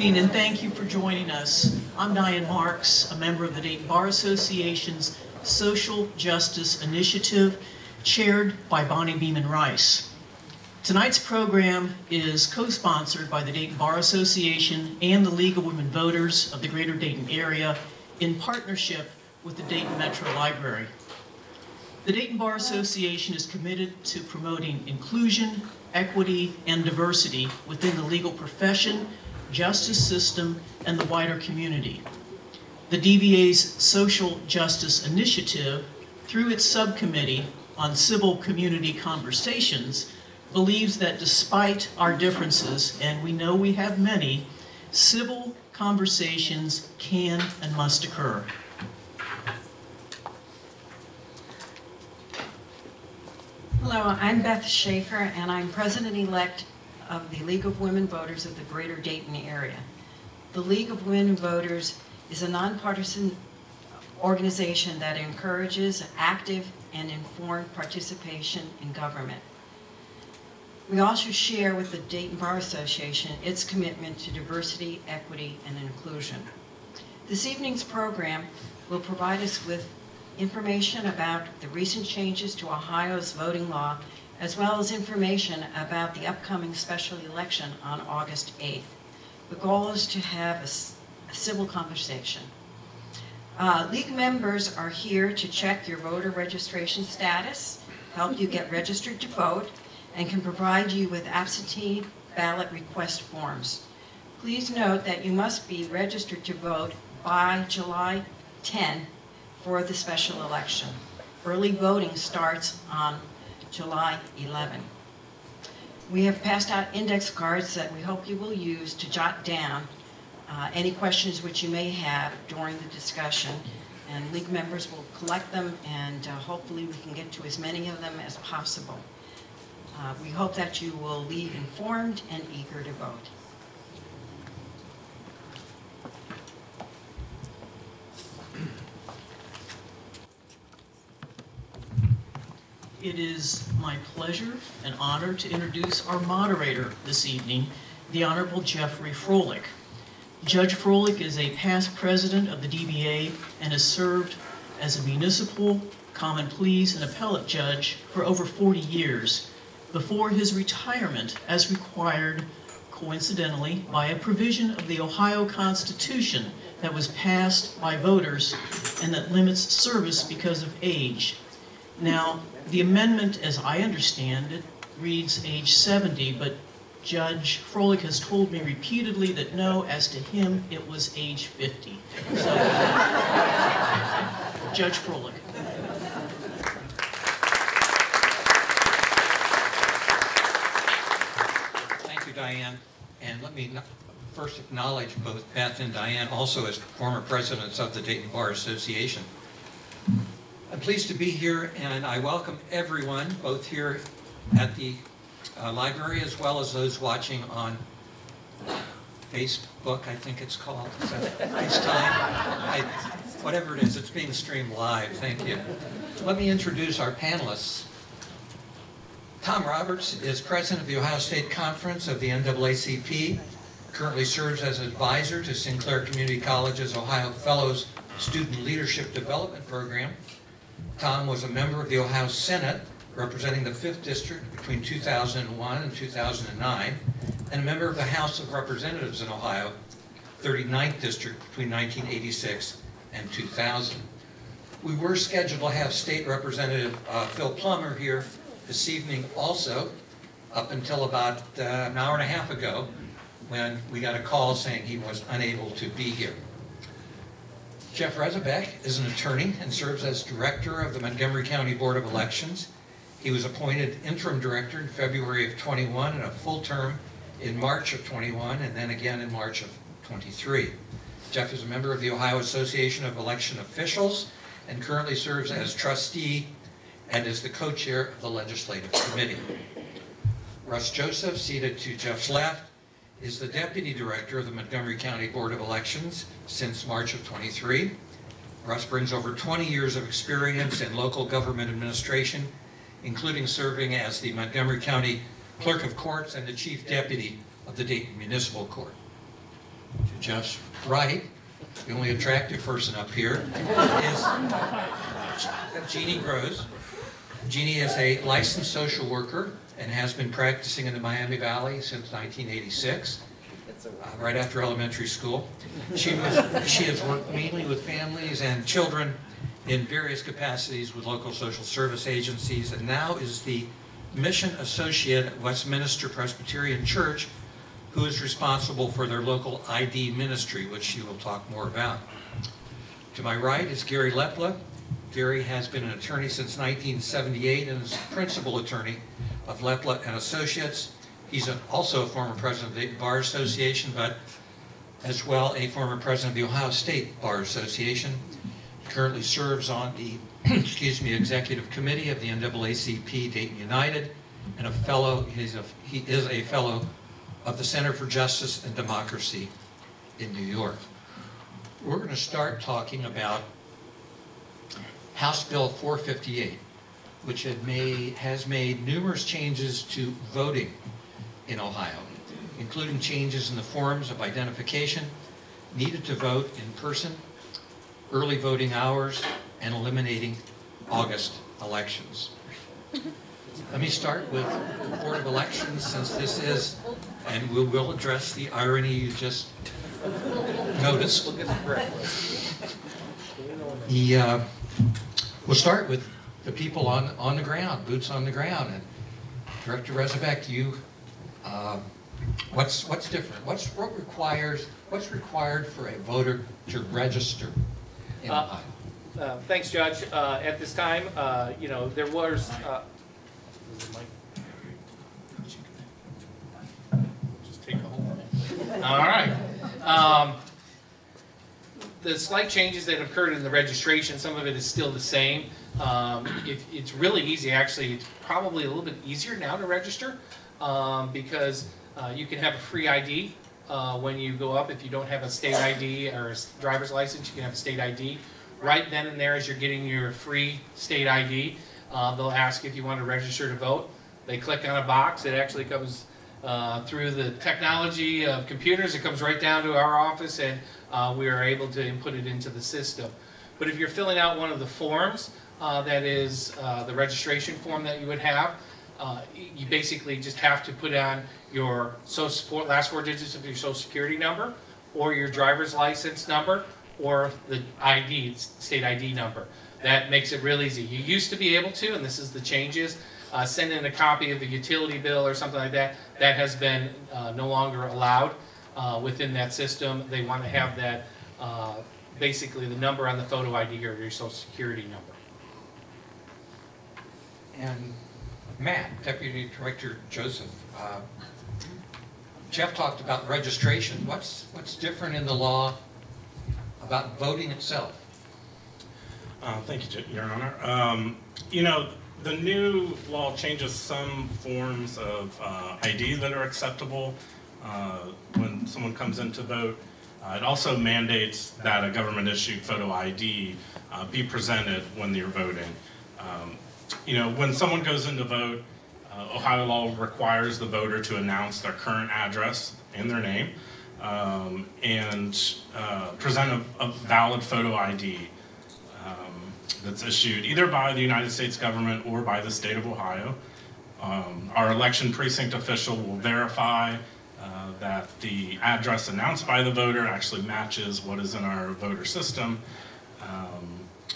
evening and thank you for joining us. I'm Diane Marks, a member of the Dayton Bar Association's Social Justice Initiative, chaired by Bonnie Beeman Rice. Tonight's program is co-sponsored by the Dayton Bar Association and the League of Women Voters of the Greater Dayton area in partnership with the Dayton Metro Library. The Dayton Bar Association is committed to promoting inclusion, equity, and diversity within the legal profession, justice system, and the wider community. The DVA's Social Justice Initiative, through its subcommittee on civil community conversations, believes that despite our differences, and we know we have many, civil conversations can and must occur. Hello, I'm Beth Schaefer, and I'm President-elect of the League of Women Voters of the Greater Dayton area. The League of Women Voters is a nonpartisan organization that encourages active and informed participation in government. We also share with the Dayton Bar Association its commitment to diversity, equity, and inclusion. This evening's program will provide us with information about the recent changes to Ohio's voting law, as well as information about the upcoming special election on August 8th. The goal is to have a civil conversation. League members are here to check your voter registration status, help you get registered to vote, and can provide you with absentee ballot request forms. Please note that you must be registered to vote by July 10 for the special election. Early voting starts on July 11. We have passed out index cards that we hope you will use to jot down any questions which you may have during the discussion, and League members will collect them, and hopefully we can get to as many of them as possible. We hope that you will leave informed and eager to vote. It is my pleasure and honor to introduce our moderator this evening, the Honorable Jeffrey Froelich. Judge Froelich is a past president of the DBA and has served as a municipal, common pleas, and appellate judge for over 40 years before his retirement as required, coincidentally, by a provision of the Ohio Constitution that was passed by voters and that limits service because of age. Now, the amendment, as I understand it, reads age 70, but Judge Froelich has told me repeatedly that no, as to him, it was age 50. So, Judge Froelich. Thank you, Diane. And let me first acknowledge both Beth and Diane, also as former presidents of the Dayton Bar Association. I'm pleased to be here, and I welcome everyone, both here at the library as well as those watching on Facebook, I think it's called. Is that FaceTime? Whatever it is, it's being streamed live. Thank you. Let me introduce our panelists. Tom Roberts is president of the Ohio State Conference of the NAACP, currently serves as advisor to Sinclair Community College's Ohio Fellows Student Leadership Development Program. Tom was a member of the Ohio Senate, representing the 5th District between 2001 and 2009, and a member of the House of Representatives in Ohio, 39th District between 1986 and 2000. We were scheduled to have State Representative Phil Plummer here this evening also, up until about an hour and a half ago, when we got a call saying he was unable to be here. Jeff Rezebeck is an attorney and serves as director of the Montgomery County Board of Elections. He was appointed interim director in February of 21 and a full term in March of 21 and then again in March of 23. Jeff is a member of the Ohio Association of Election Officials and currently serves as trustee and is the co-chair of the Legislative Committee. Russ Joseph, seated to Jeff's left, is the Deputy Director of the Montgomery County Board of Elections since March of 23. Russ brings over 20 years of experience in local government administration, including serving as the Montgomery County Clerk of Courts and the Chief Deputy of the Dayton Municipal Court. Jeff's right, the only attractive person up here, is Jeannie Gross. Jeannie is a licensed social worker and has been practicing in the Miami Valley since 1986, right after elementary school. She has worked mainly with families and children in various capacities with local social service agencies, and now is the mission associate at Westminster Presbyterian Church, who is responsible for their local ID ministry, which she will talk more about. To my right is Gary Lepla. Gary has been an attorney since 1978 and is principal attorney of Lepla and Associates. He's also a former president of the Bar Association, but as well a former president of the Ohio State Bar Association. Currently serves on the executive committee of the NAACP Dayton United, and he is a fellow of the Center for Justice and Democracy in New York. We're going to start talking about House Bill 458, which has made numerous changes to voting in Ohio, including changes in the forms of identification needed to vote in person, early voting hours, and eliminating August elections. Let me start with the Board of Elections, since this is, and we will address the irony you just noticed. We'll start with the people on the ground, boots on the ground. And Director Rezebeck, what's different? What's required for a voter to register in Ohio? Thanks, Judge. At this time, there was. Just take a hold. All right. The slight changes that occurred in the registration, some of it is still the same. It's really easy, actually. It's probably a little bit easier now to register because you can have a free ID when you go up. If you don't have a state ID or a driver's license, you can have a state ID. Right then and there, as you're getting your free state ID, they'll ask if you want to register to vote. They click on a box. It actually comes through the technology of computers. It comes right down to our office, and we are able to input it into the system. But if you're filling out one of the forms, that is the registration form that you would have, you basically just have to put on your last four digits of your Social Security number, or your driver's license number, or the ID, state ID number. That makes it real easy. You used to be able to, and this is the changes, send in a copy of the utility bill or something like that. That has been no longer allowed within that system. They want to have that, basically the number on the photo ID or your Social Security number. And Matt, Deputy Director Joseph, Jeff talked about registration. What's different in the law about voting itself? Thank you, Your Honor. The new law changes some forms of ID that are acceptable when someone comes in to vote. It also mandates that a government-issued photo ID be presented when you're voting. When someone goes in to vote, Ohio law requires the voter to announce their current address and their name and present a valid photo ID that's issued either by the United States government or by the state of Ohio. Our election precinct official will verify that the address announced by the voter actually matches what is in our voter system.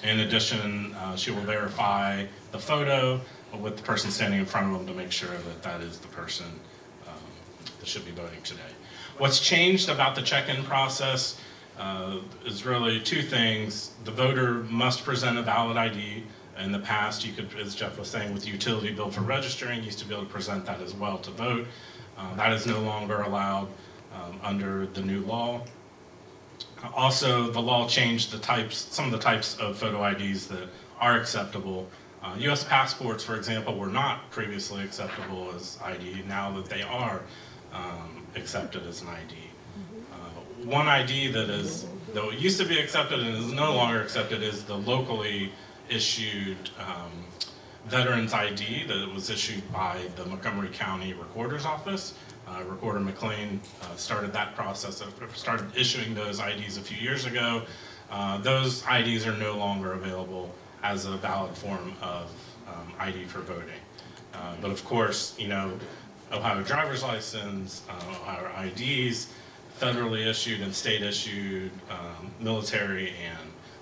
In addition, she will verify the photo with the person standing in front of them to make sure that that is the person that should be voting today. What's changed about the check-in process is really two things. The voter must present a valid ID. In the past, you could, as Jeff was saying, with the utility bill for registering, you used to be able to present that as well to vote. That is no longer allowed under the new law. Also, the law changed some of the types of photo IDs that are acceptable. U.S. passports, for example, were not previously acceptable as ID. Now that they are accepted as an ID. One ID that used to be accepted and is no longer accepted is the locally issued Veterans ID that was issued by the Montgomery County Recorder's Office. Recorder McLean started that process, started issuing those IDs a few years ago. Those IDs are no longer available as a valid form of ID for voting. But of course, you know, Ohio driver's license, Ohio IDs, federally issued and state issued, military and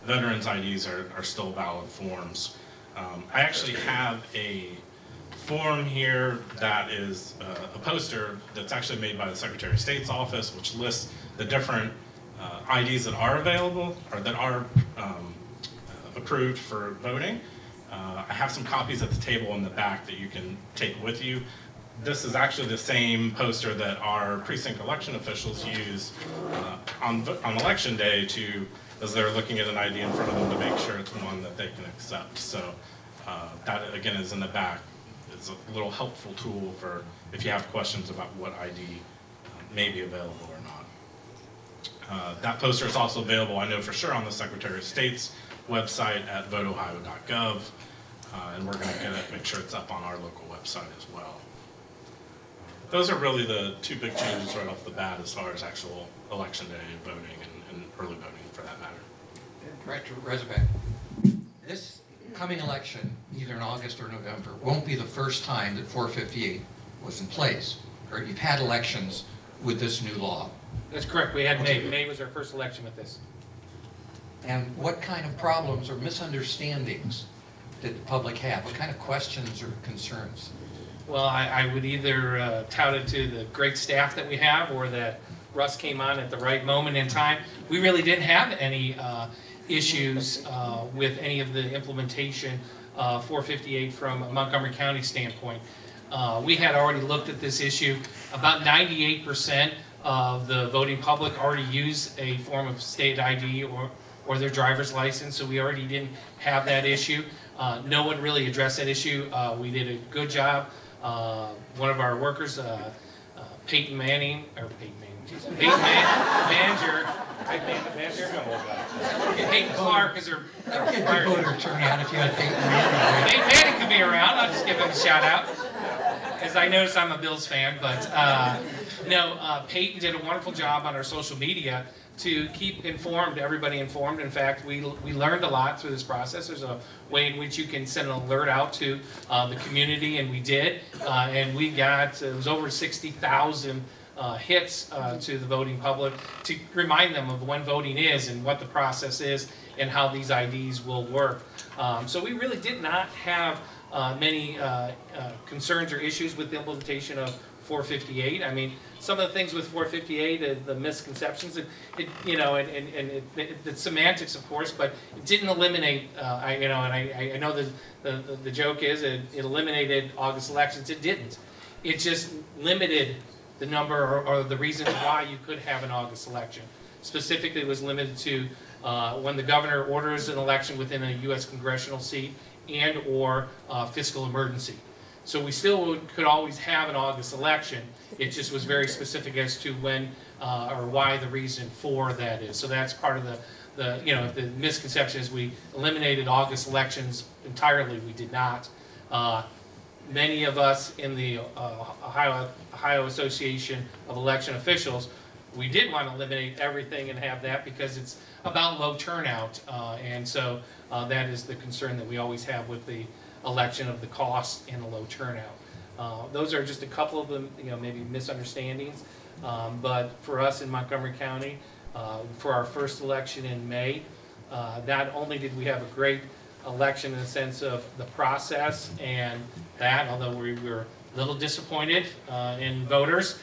veterans IDs are still valid forms. I actually have a form here that is a poster that's actually made by the Secretary of State's office, which lists the different IDs that are available or that are approved for voting. I have some copies at the table in the back that you can take with you. This is actually the same poster that our precinct election officials use on election day as they're looking at an ID in front of them to make sure it's one that they can accept. So that again is in the back. It's a little helpful tool for if you have questions about what ID may be available or not. That poster is also available, I know for sure, on the Secretary of State's website at voteohio.gov, and we're going to make sure it's up on our local website as well. Those are really the two big changes right off the bat as far as actual election day voting and early voting for that matter. Director Rezabek, this coming election, either in August or November, won't be the first time that 458 was in place. Or you've had elections with this new law. That's correct. We had May. May was our first election with this. And what kind of problems or misunderstandings did the public have? What kind of questions or concerns? Well, I would either tout it to the great staff that we have, or that Russ came on at the right moment in time. We really didn't have any issues with any of the implementation 458 from a Montgomery County standpoint. We had already looked at this issue. About 98% of the voting public already use a form of state ID or their driver's license, so we already didn't have that issue. No one really addressed that issue. We did a good job. One of our workers, Peyton Manager, Peyton Clark is her. That would get the voter turnout if you had Peyton Manning. Peyton Manning could be around. I'll just give him a shout out, as I notice I'm a Bills fan. But no, Peyton did a wonderful job on our social media to keep everybody informed. In fact, we learned a lot through this process. There's a way in which you can send an alert out to the community, and we did. And we got, it was over 60,000 hits to the voting public to remind them of when voting is and what the process is and how these IDs will work. So we really did not have many concerns or issues with the implementation of 458. I mean, some of the things with 458, the misconceptions, the semantics, of course, but it didn't eliminate. I know the joke is it eliminated August elections. It didn't. It just limited the number or the reasons why you could have an August election. Specifically, it was limited to when the governor orders an election within a U.S. congressional seat and or fiscal emergency. So we still could always have an August election. It just was very specific as to when or why the reason for that is. So that's part of the misconception is we eliminated August elections entirely. We did not. Many of us in the Ohio Association of Election Officials, we did want to eliminate everything and have that because it's about low turnout. And so that is the concern that we always have with the election, of the cost and the low turnout. Those are just a couple of them, maybe misunderstandings. But for us in Montgomery County, for our first election in May, not only did we have a great election in the sense of the process and that, although we were a little disappointed in voters.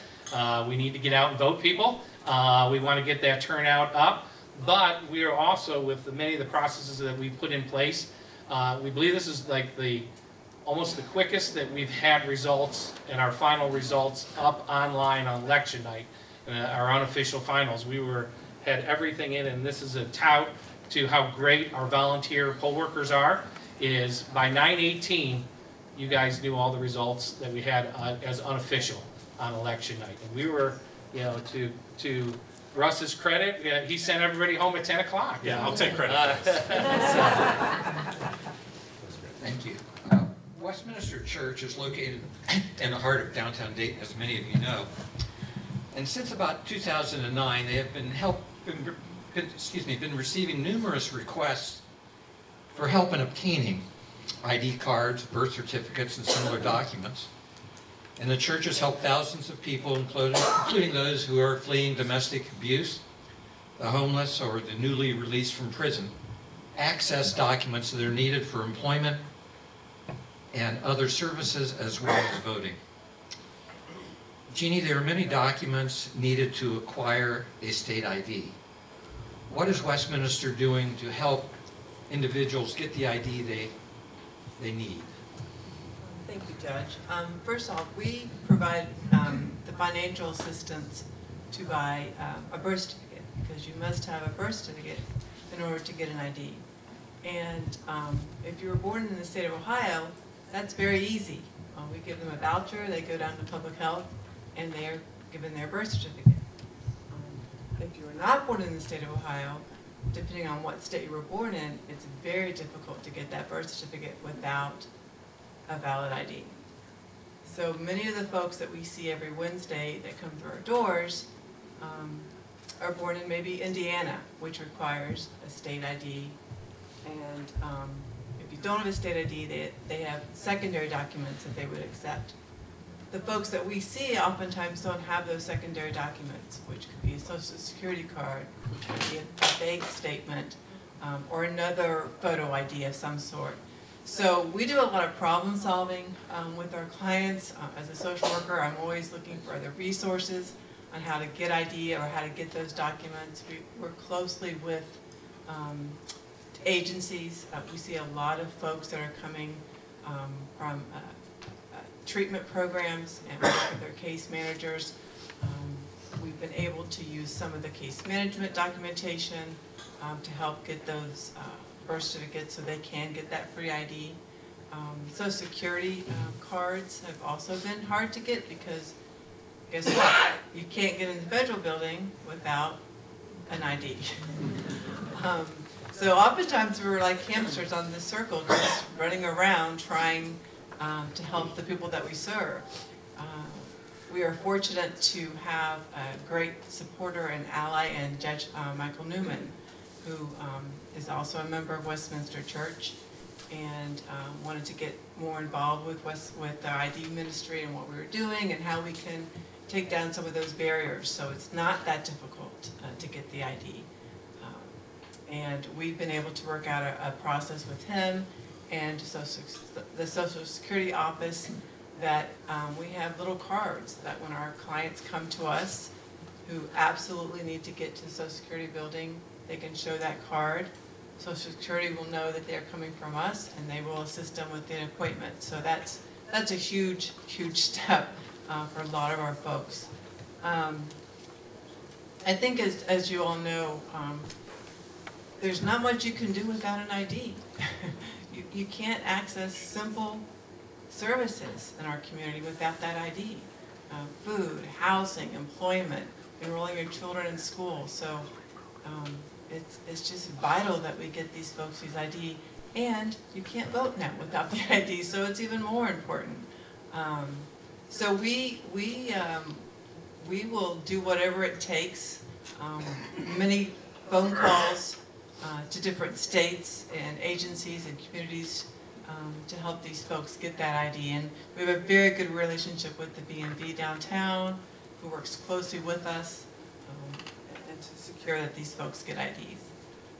We need to get out and vote, people. We want to get that turnout up. But we are also, with many of the processes that we put in place, we believe this is like almost the quickest that we've had results and our final results up online on election night, our unofficial finals. We had everything in, and this is a tout to how great our volunteer poll workers are, is by 9/18, you guys knew all the results that we had as unofficial on election night. And we were, to Russ's credit, he sent everybody home at 10 o'clock. Yeah, I'll take credit for this. Thank you. Westminster Church is located in the heart of downtown Dayton, as many of you know. And since about 2009, they have been receiving numerous requests for help in obtaining ID cards, birth certificates, and similar documents. And the church has helped thousands of people, including those who are fleeing domestic abuse, the homeless, or the newly released from prison, access documents that are needed for employment and other services, as well as voting. Jeannie, there are many documents needed to acquire a state ID. What is Westminster doing to help individuals get the ID they need? Thank you, Judge. First off, we provide the financial assistance to buy a birth certificate, because you must have a birth certificate in order to get an ID. And if you were born in the state of Ohio, that's very easy. We give them a voucher, they go down to public health, and they are given their birth certificate. If you were not born in the state of Ohio, depending on what state you were born in, it's very difficult to get that birth certificate without a valid ID. So many of the folks that we see every Wednesday that come through our doors are born in maybe Indiana, which requires a state ID. And if you don't have a state ID, they have secondary documents that they would accept. The folks that we see oftentimes don't have those secondary documents, which could be a Social Security card, which could be a bank statement, or another photo ID of some sort. So we do a lot of problem solving with our clients. As a social worker, I'm always looking for other resources on how to get ID or how to get those documents. We work closely with agencies. We see a lot of folks that are coming from treatment programs and work with their case managers. We've been able to use some of the case management documentation to help get those birth certificates so they can get that free ID. Social Security cards have also been hard to get because guess what? You can't get in the federal building without an ID. So oftentimes we're like hamsters on this circle, just running around trying to help the people that we serve. We are fortunate to have a great supporter and ally in Judge Michael Newman, who is also a member of Westminster Church and wanted to get more involved with our ID ministry and what we were doing and how we can take down some of those barriers. So it's not that difficult to get the ID. And we've been able to work out a process with him and the Social Security office that we have little cards that when our clients come to us who absolutely need to get to the Social Security building, they can show that card. Social Security will know that they're coming from us and they will assist them with the appointment. So that's a huge, huge step for a lot of our folks. I think as you all know, there's not much you can do without an ID. You can't access simple services in our community without that ID. Food, housing, employment, enrolling your children in school. So it's just vital that we get these folks these ID. And you can't vote now without the ID, so it's even more important. So we will do whatever it takes. Many phone calls to different states and agencies and communities to help these folks get that ID. And we have a very good relationship with the BNV downtown, who works closely with us and to secure that these folks get IDs.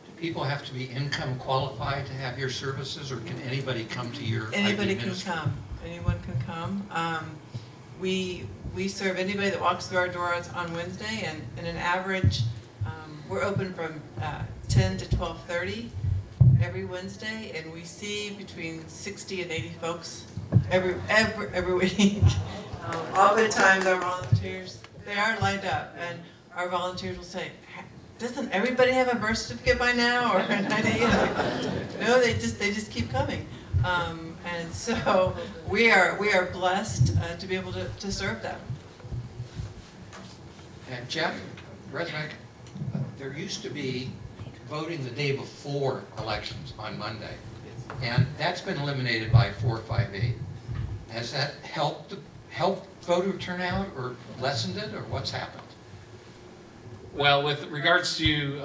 Do people have to be income qualified to have your services, or can anybody come to your Anybody ID can ministry? come. Anyone can come. We serve anybody that walks through our doors on Wednesday, and in an average, we're open from 10 to 12:30 every Wednesday, and we see between 60 and 80 folks every week. Oftentimes our volunteers, they are lined up, and our volunteers will say, doesn't everybody have a birth certificate by now, or an ID? No, they just keep coming. And so we are blessed to be able to serve them. And Jeff Resnick, there used to be voting the day before elections on Monday. And that's been eliminated by 458. Has that helped voter turnout or lessened it, or what's happened? Well, with regards to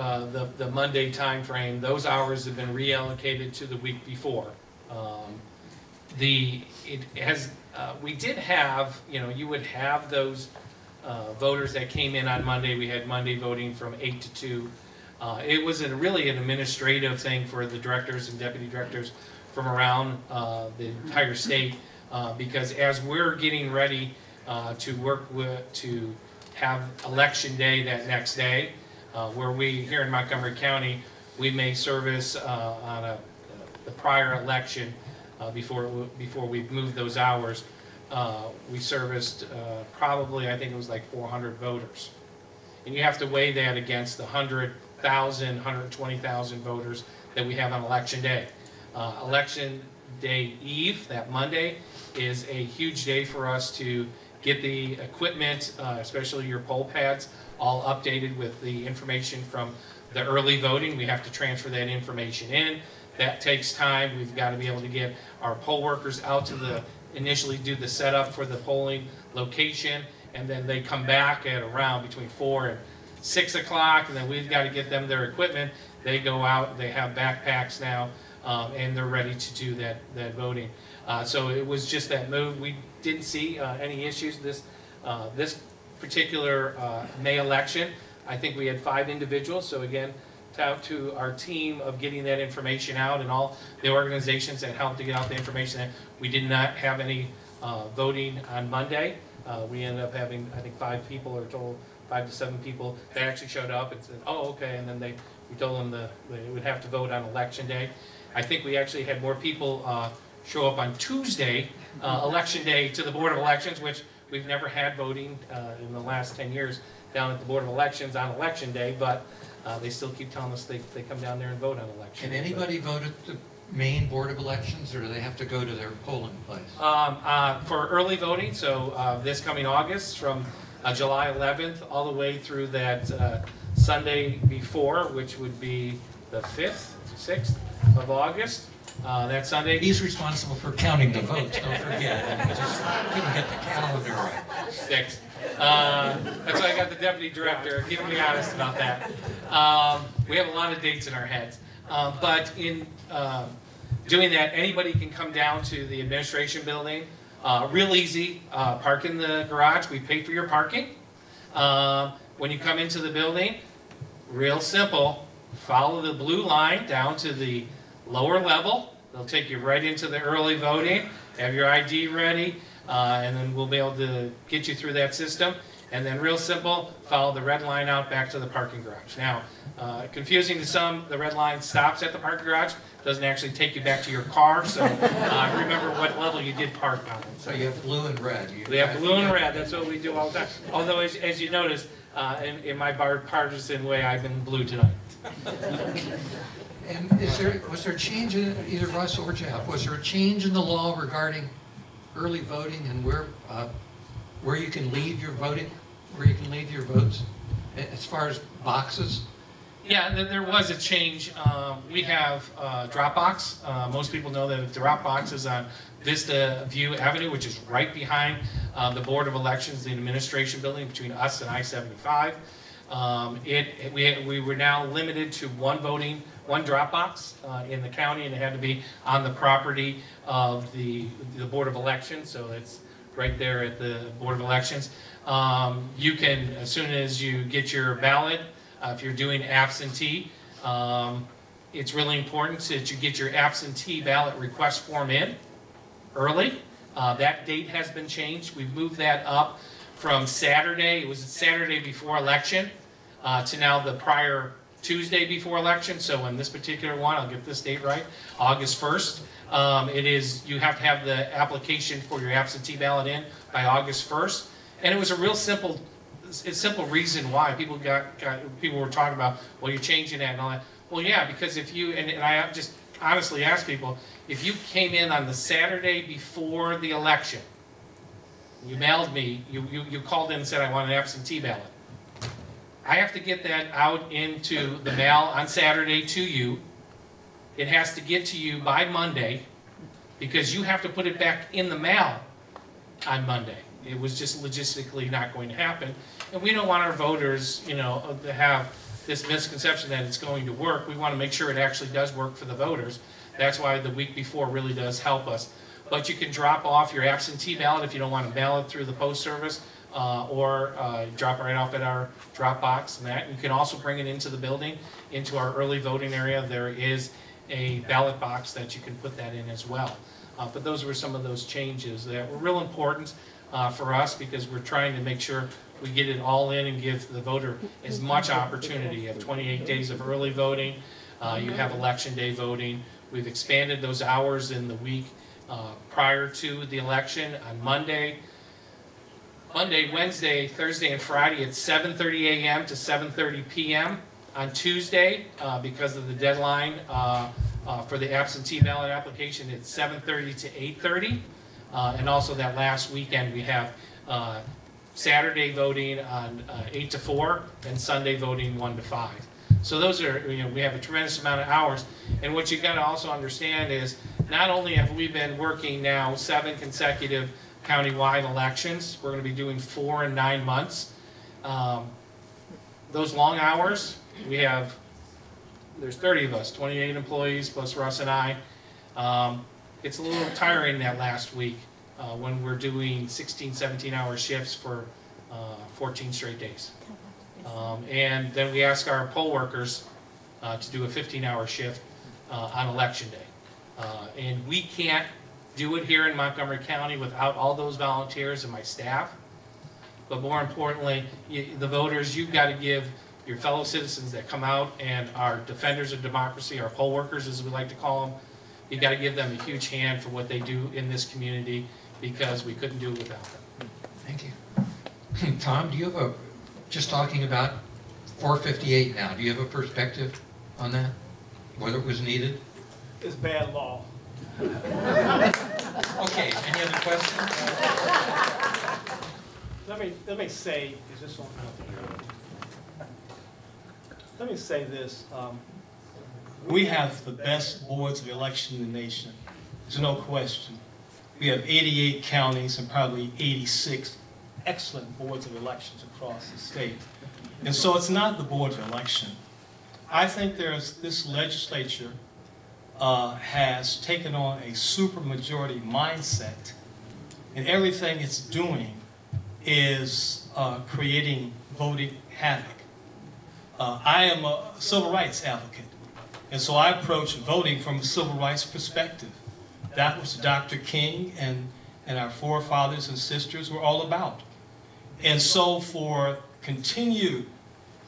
the Monday time frame, those hours have been reallocated to the week before. We did have, you would have those voters that came in on Monday. We had Monday voting from 8 to 2. It was really an administrative thing for the directors and deputy directors from around the entire state, because as we're getting ready to have election day that next day, where we here in Montgomery County, we may service on the prior election before we moved those hours. We serviced probably, I think it was like 400 voters, and you have to weigh that against the 100,000, 120,000 voters that we have on election day. Election day eve, that Monday, is a huge day for us to get the equipment, especially your poll pads, all updated with the information from the early voting. We have to transfer that information in. That takes time. We've got to be able to get our poll workers out to initially do the setup for the polling location, and then they come back at around between 4 and 6 o'clock, and then we've got to get them their equipment. They go out, they have backpacks now, and they're ready to do that voting. So it was just that move. We didn't see any issues this particular May election. I think we had 5 individuals. So again, out to our team of getting that information out and all the organizations that helped to get out the information. We did not have any voting on Monday. We ended up having, I think, 5 people, or total 5 to 7 people that actually showed up and said, "Oh, okay," and then we told them they would have to vote on election day. I think we actually had more people show up on Tuesday, election day, to the Board of Elections, which we've never had voting in the last 10 years down at the Board of Elections on election day, but they still keep telling us they come down there and vote on election. Can anybody vote at the main Board of Elections, or do they have to go to their polling place? For early voting, so this coming August, from July 11th all the way through that Sunday before, which would be the 5th, 6th of August, that Sunday. He's responsible for counting the votes, don't forget. He just couldn't get the calendar right. 6th. That's why I got the deputy director keeping me honest about that. We have a lot of dates in our heads. But in doing that, anybody can come down to the administration building. Real easy. Park in the garage. We pay for your parking. When you come into the building, real simple. Follow the blue line down to the lower level. They'll take you right into the early voting. Have your ID ready, and then we'll be able to get you through that system. And then real simple, follow the red line out back to the parking garage. Now, confusing to some, the red line stops at the parking garage. Doesn't actually take you back to your car, so remember what level you did park on. So you have blue and red. We have blue and red. That's what we do all the time. Although, as you notice, in my partisan way, I've been blue tonight. And was there a change in either Russ or Jeff? Was there a change in the law regarding early voting and where you can leave your voting, where you can leave your votes, as far as boxes? Yeah, there was a change. We have Dropbox. Most people know that Dropbox is on Vista View Avenue, which is right behind the Board of Elections, the administration building between us and I-75. We were now limited to one Dropbox in the county, and it had to be on the property of the Board of Elections, so it's right there at the Board of Elections. You can, as soon as you get your ballot, if you're doing absentee, it's really important that you get your absentee ballot request form in early. That date has been changed. We've moved that up from Saturday, it was Saturday before election, to now the prior Tuesday before election. So in this particular one, I'll get this date right, August 1st. You have to have the application for your absentee ballot in by August 1st. And it was a real simple reason why people were talking about, well, you're changing that and all that. Well, yeah, because if you, and I just honestly ask people, if you came in on the Saturday before the election, you mailed me, you called in and said, I want an absentee ballot. I have to get that out into the mail on Saturday to you, it has to get to you by Monday, because you have to put it back in the mail on Monday. It was just logistically not going to happen. And we don't want our voters, you know, to have this misconception that it's going to work. We want to make sure it actually does work for the voters. That's why the week before really does help us. But you can drop off your absentee ballot if you don't want to mail it through the post service, or drop it right off at our drop box and that. You can also bring it into the building, into our early voting area. There is a ballot box that you can put that in as well. But those were some of those changes that were real important for us, because we're trying to make sure we get it all in and give the voter as much opportunity. You have 28 days of early voting. You have election day voting. We've expanded those hours in the week prior to the election. On Monday, Wednesday, Thursday, and Friday at 7:30 a.m. to 7:30 p.m. On Tuesday, because of the deadline for the absentee ballot application, it's 7:30 to 8:30. And also that last weekend we have Saturday voting on 8 to 4 and Sunday voting 1 to 5. So those are, you know, we have a tremendous amount of hours. And what you've got to also understand is, not only have we been working now 7 consecutive countywide elections, we're going to be doing 4 in 9 months. Those long hours, there's 30 of us, 28 employees plus Russ and I. It's a little tiring that last week when we're doing 16, 17-hour shifts for 14 straight days. And then we ask our poll workers to do a 15-hour shift on election day. And we can't do it here in Montgomery County without all those volunteers and my staff. But more importantly, the voters, you've got to give your fellow citizens that come out and are defenders of democracy, our poll workers as we like to call them, you've got to give them a huge hand for what they do in this community, because we couldn't do it without them. Thank you. Tom, do you have just talking about 458 now, do you have a perspective on that? Whether it was needed? It's bad law. Okay, any other questions? Let me say, is this on? Let me say this. We have the best boards of election in the nation. There's no question. We have 88 counties and probably 86 excellent boards of elections across the state. And so it's not the board of election. I think this legislature has taken on a supermajority mindset, and everything it's doing is creating voting havoc. I am a civil rights advocate, and so I approach voting from a civil rights perspective. That was Dr. King and our forefathers and sisters were all about. And so for continued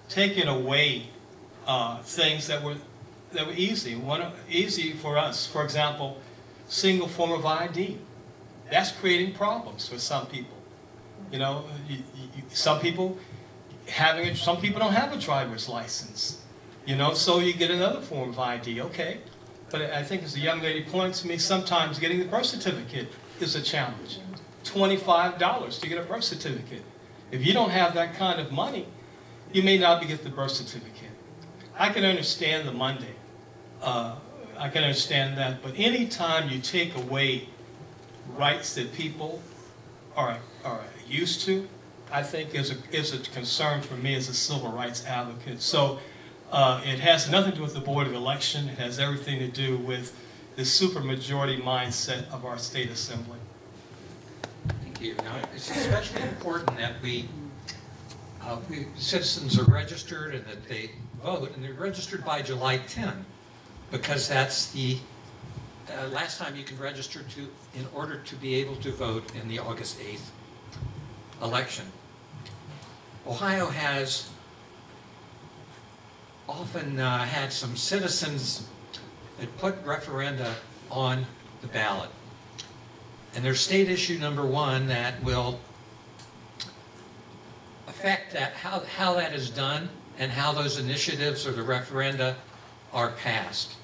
taking away things that were easy for us, for example, single form of ID, that's creating problems for some people. You know, some people don't have a driver's license, you know, so you get another form of ID, okay. But I think as the young lady pointed to me, sometimes getting the birth certificate is a challenge. $25 to get a birth certificate. If you don't have that kind of money, you may not get the birth certificate. I can understand the Monday. I can understand that, but anytime you take away rights that people are used to, I think is a concern for me as a civil rights advocate. So it has nothing to do with the Board of Election. It has everything to do with the supermajority mindset of our state assembly. Thank you. Now, it's especially important that citizens are registered and that they vote, and they're registered by July 10, because that's the last time you can register in order to be able to vote in the August 8th election. Ohio has often had some citizens that put referenda on the ballot. And there's state issue number 1 that will affect how that is done and how those initiatives or the referenda are passed.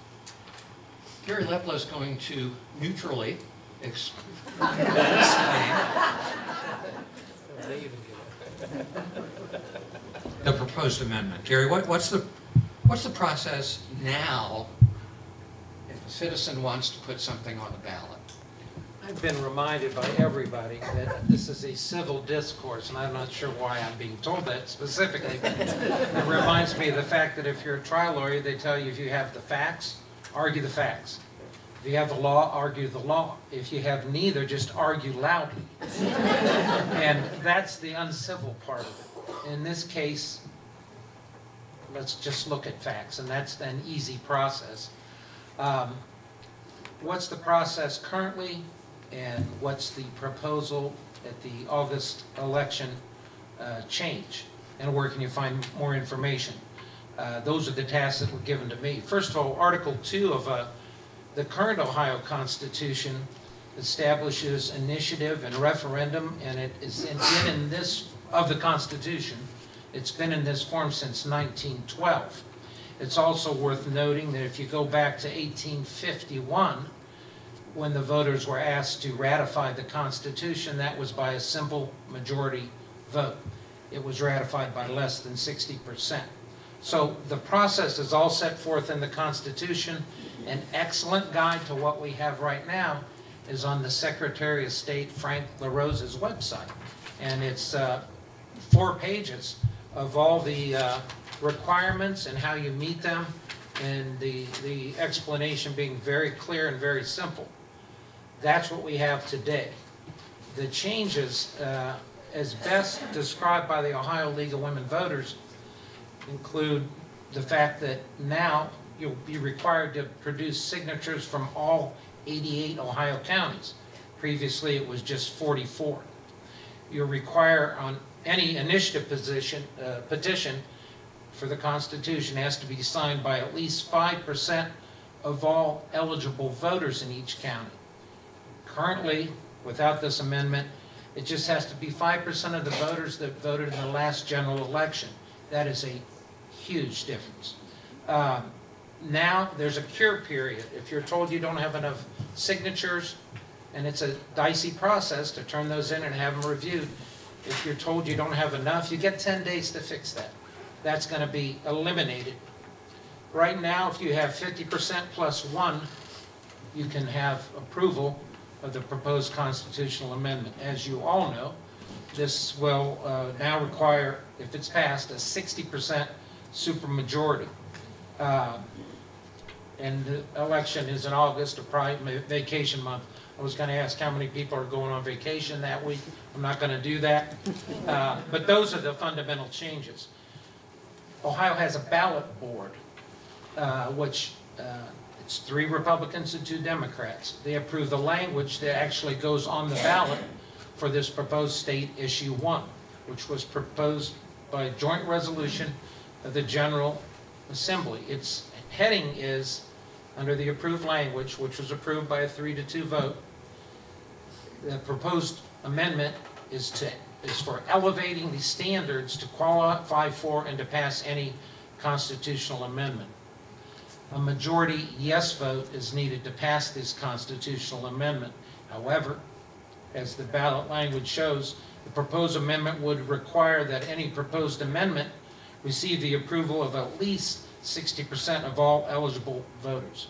Gary Leplo is going to neutrally explain the proposed amendment. Gary, what's the process now citizen wants to put something on the ballot. I've been reminded by everybody that this is a civil discourse, and I'm not sure why I'm being told that specifically, but it reminds me of the fact that if you're a trial lawyer, they tell you if you have the facts, argue the facts. If you have the law, argue the law. If you have neither, just argue loudly. And that's the uncivil part of it. In this case, let's just look at facts, and that's an easy process. What's the process currently, and what's the proposal at the August election change? And where can you find more information? Those are the tasks that were given to me. First of all, Article 2 of the current Ohio Constitution establishes initiative and referendum, and it is been in this, of the Constitution, it's been in this form since 1912. It's also worth noting that if you go back to 1851, when the voters were asked to ratify the Constitution, that was by a simple majority vote. It was ratified by less than 60%. So the process is all set forth in the Constitution. An excellent guide to what we have right now is on the Secretary of State Frank LaRosa's website. And it's 4 pages of all the requirements and how you meet them, and the explanation being very clear and very simple. That's what we have today. The changes, as best described by the Ohio League of Women Voters, include the fact that now you'll be required to produce signatures from all 88 Ohio counties. Previously, it was just 44. You'll require on any initiative petition for the Constitution has to be signed by at least 5% of all eligible voters in each county. Currently, without this amendment, it just has to be 5% of the voters that voted in the last general election. That is a huge difference. Now, there's a cure period. If you're told you don't have enough signatures, and it's a dicey process to turn those in and have them reviewed, if you're told you don't have enough, you get 10 days to fix that. That's going to be eliminated. Right now, if you have 50% plus 1, you can have approval of the proposed constitutional amendment. As you all know, this will now require, if it's passed, a 60% supermajority. And the election is in August, a pride vacation month. I was going to ask how many people are going on vacation that week. I'm not going to do that. But those are the fundamental changes. Ohio has a ballot board, which it's 3 Republicans and 2 Democrats. They approve the language that actually goes on the ballot for this proposed state issue 1, which was proposed by joint resolution of the General Assembly. Its heading is, under the approved language, which was approved by a 3-2 vote, the proposed amendment is for elevating the standards to qualify for and to pass any constitutional amendment. A majority yes vote is needed to pass this constitutional amendment. However, as the ballot language shows, the proposed amendment would require that any proposed amendment receive the approval of at least 60% of all eligible voters.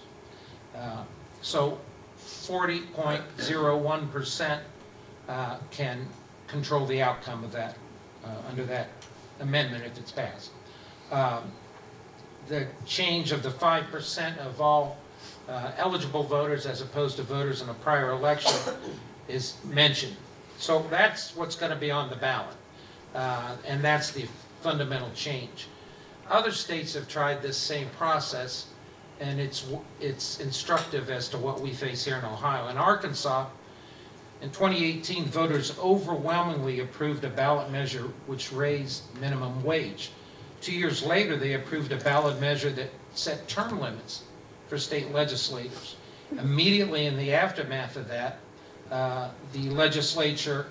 So 40.01% can control the outcome of that under that amendment if it's passed. The change of the 5% of all eligible voters as opposed to voters in a prior election is mentioned. So that's what's going to be on the ballot, and that's the fundamental change. Other states have tried this same process, and it's instructive as to what we face here in Ohio. In Arkansas, in 2018, voters overwhelmingly approved a ballot measure which raised minimum wage. 2 years later, they approved a ballot measure that set term limits for state legislators. Immediately in the aftermath of that, the legislature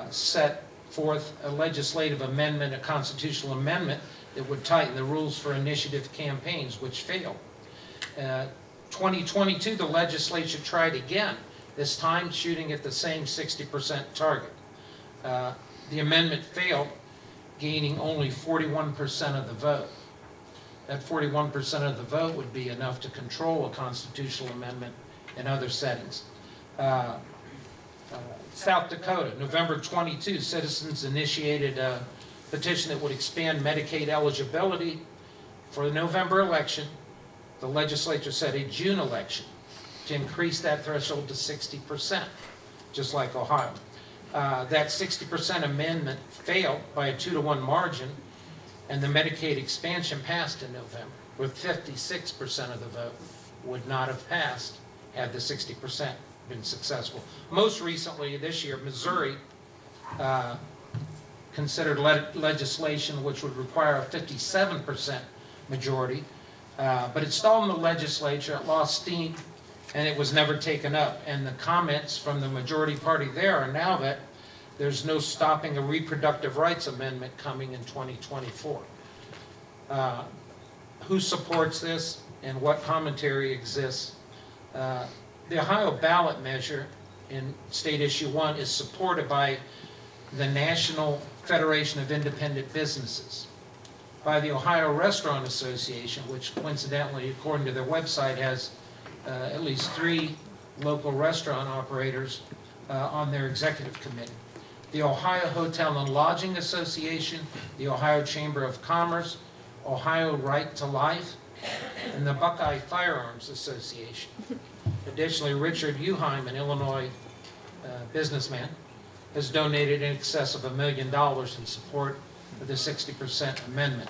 set forth a legislative amendment, a constitutional amendment, that would tighten the rules for initiative campaigns, which failed. 2022, the legislature tried again, this time shooting at the same 60% target. The amendment failed, gaining only 41% of the vote. That 41% of the vote would be enough to control a constitutional amendment in other settings. South Dakota, November 22, citizens initiated a petition that would expand Medicaid eligibility for the November election. The legislature set a June election to increase that threshold to 60%, just like Ohio. That 60% amendment failed by a 2-to-1 margin, and the Medicaid expansion passed in November, with 56% of the vote would not have passed had the 60% been successful. Most recently, this year, Missouri considered legislation which would require a 57% majority, but it stalled in the legislature, it lost steam, and it was never taken up. And the comments from the majority party there are now that there's no stopping a reproductive rights amendment coming in 2024. Who supports this and what commentary exists? The Ohio ballot measure in State Issue 1 is supported by the National Federation of Independent Businesses, by the Ohio Restaurant Association, which coincidentally, according to their website, has at least 3 local restaurant operators on their executive committee, the Ohio Hotel and Lodging Association, the Ohio Chamber of Commerce, Ohio Right to Life, and the Buckeye Firearms Association. Additionally, Richard Uheim, an Illinois businessman, has donated in excess of $1 million in support of the 60% amendment.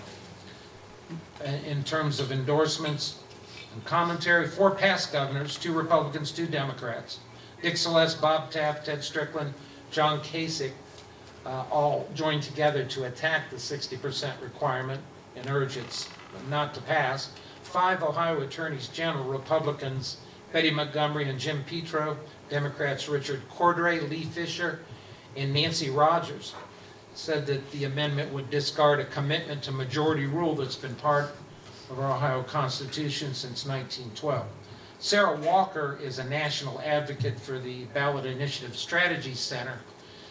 In terms of endorsements and commentary, 4 past governors, 2 Republicans, 2 Democrats, Dick Celeste, Bob Taft, Ted Strickland, John Kasich, all joined together to attack the 60% requirement and urge it not to pass. 5 Ohio attorneys general, Republicans Betty Montgomery and Jim Petro, Democrats Richard Cordray, Lee Fisher, and Nancy Rogers, said that the amendment would discard a commitment to majority rule that's been part of our Ohio Constitution since 1912. Sarah Walker is a national advocate for the Ballot Initiative Strategy Center.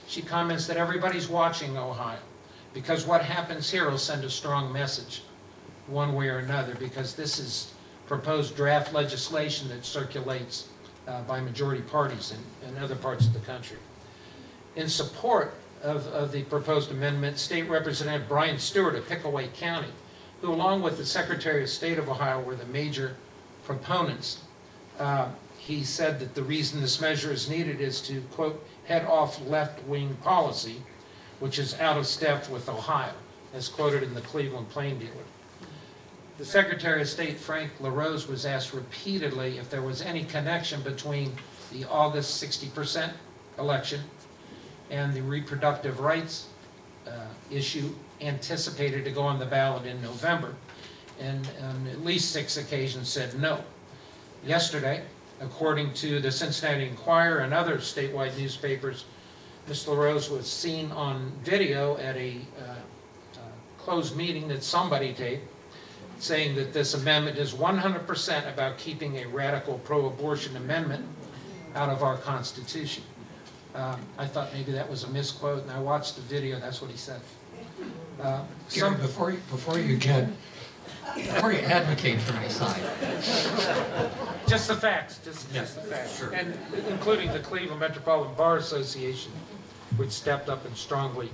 She comments that everybody's watching Ohio because what happens here will send a strong message one way or another, because this is proposed draft legislation that circulates by majority parties in other parts of the country. In support of the proposed amendment, State Representative Brian Stewart of Pickaway County, who along with the Secretary of State of Ohio were the major proponents, he said that the reason this measure is needed is to, quote, head off left-wing policy, which is out of step with Ohio, as quoted in the Cleveland Plain Dealer. The Secretary of State, Frank LaRose, was asked repeatedly if there was any connection between the August 60% election and the reproductive rights issue anticipated to go on the ballot in November, and on at least 6 occasions said no. Yesterday, according to the Cincinnati Enquirer and other statewide newspapers, Ms. LaRose was seen on video at a closed meeting that somebody taped, saying that this amendment is 100% about keeping a radical pro-abortion amendment out of our Constitution. I thought maybe that was a misquote, and I watched the video, that's what he said. Gary, before you advocate for my side. Just the facts, just the facts. Sure. And including the Cleveland Metropolitan Bar Association, which stepped up and strongly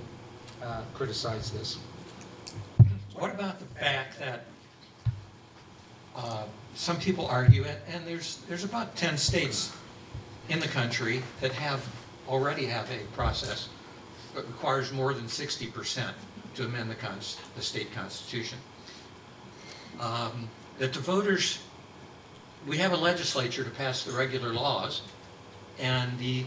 criticized this. What about the fact that some people argue, and there's about 10 states in the country that already have a process that requires more than 60% to amend the state constitution. That the voters, we have a legislature to pass the regular laws, and a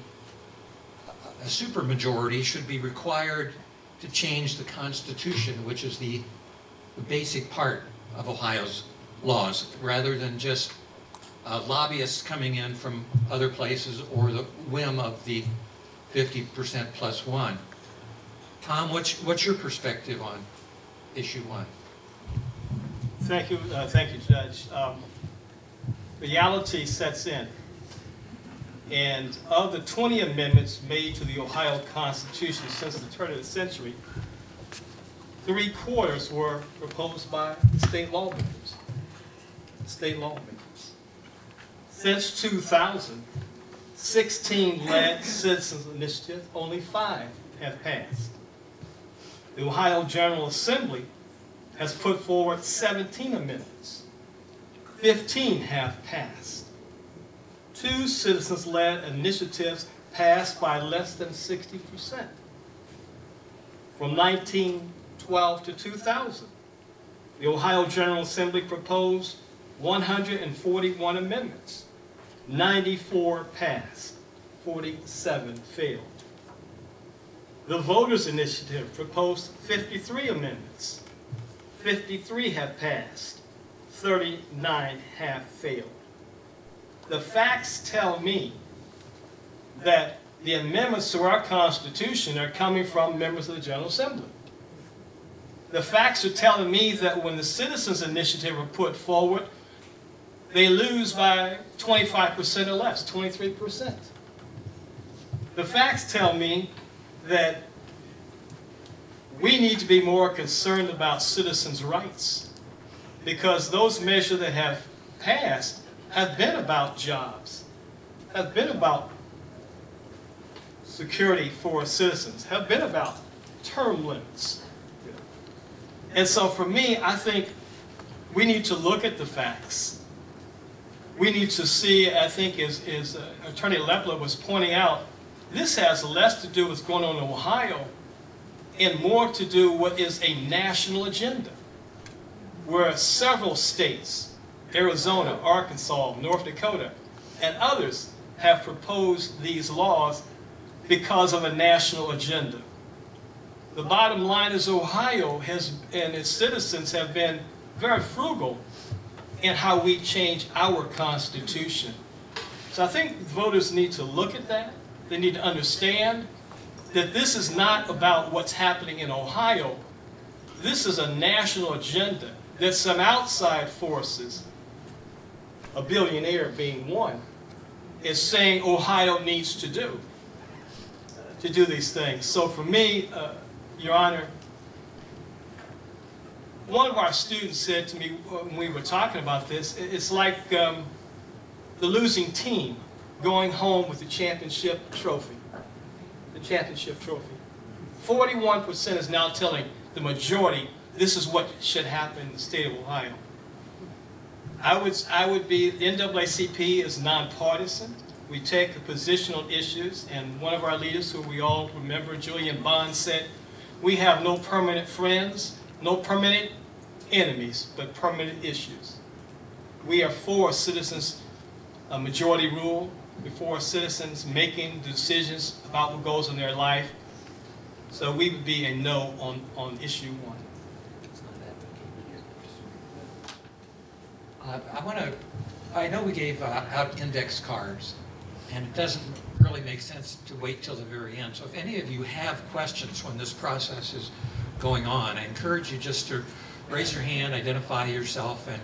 supermajority should be required to change the Constitution, which is the basic part of Ohio's laws, rather than just lobbyists coming in from other places or the whim of the 50% plus one. Tom, what's your perspective on issue 1? Thank you, Judge. Reality sets in. And of the 20 amendments made to the Ohio Constitution since the turn of the century, 3/4 were proposed by the state lawmakers. Since 2000, 16 led citizens initiatives, only 5 have passed. The Ohio General Assembly has put forward 17 amendments. 15 have passed. 2 citizens-led initiatives passed by less than 60%. From 1912 to 2000, the Ohio General Assembly proposed 141 amendments. 94 passed, 47 failed. The Voters Initiative proposed 53 amendments. 53 have passed, 39 have failed. The facts tell me that the amendments to our Constitution are coming from members of the General Assembly. The facts are telling me that when the Citizens Initiative are put forward, they lose by 25% or less, 23%. The facts tell me that we need to be more concerned about citizens' rights, because those measures that have passed have been about jobs, have been about security for citizens, have been about term limits. And so for me, I think we need to look at the facts. We need to see, I think as Attorney Lepler was pointing out, this has less to do with what's going on in Ohio and more to do with what is a national agenda, where several states, Arizona, Arkansas, North Dakota, and others have proposed these laws because of a national agenda. The bottom line is Ohio and its citizens have been very frugal in how we change our Constitution. So I think voters need to look at that. They need to understand that this is not about what's happening in Ohio. This is a national agenda that some outside forces, a billionaire being one, is saying Ohio needs to do these things. So for me, Your Honor, one of our students said to me when we were talking about this, it's like the losing team going home with the championship trophy. The championship trophy. 41% is now telling the majority this is what should happen in the state of Ohio. I would be, the NAACP is nonpartisan. We take a position on issues, and one of our leaders, who we all remember, Julian Bond, said, we have no permanent friends, no permanent enemies, but permanent issues. We are for citizens' majority rule. We're for citizens making decisions about what goes in their life. So we would be a no on issue 1. I know we gave out index cards, and it doesn't really make sense to wait till the very end. So if any of you have questions when this process is going on, I encourage you just to raise your hand, identify yourself, and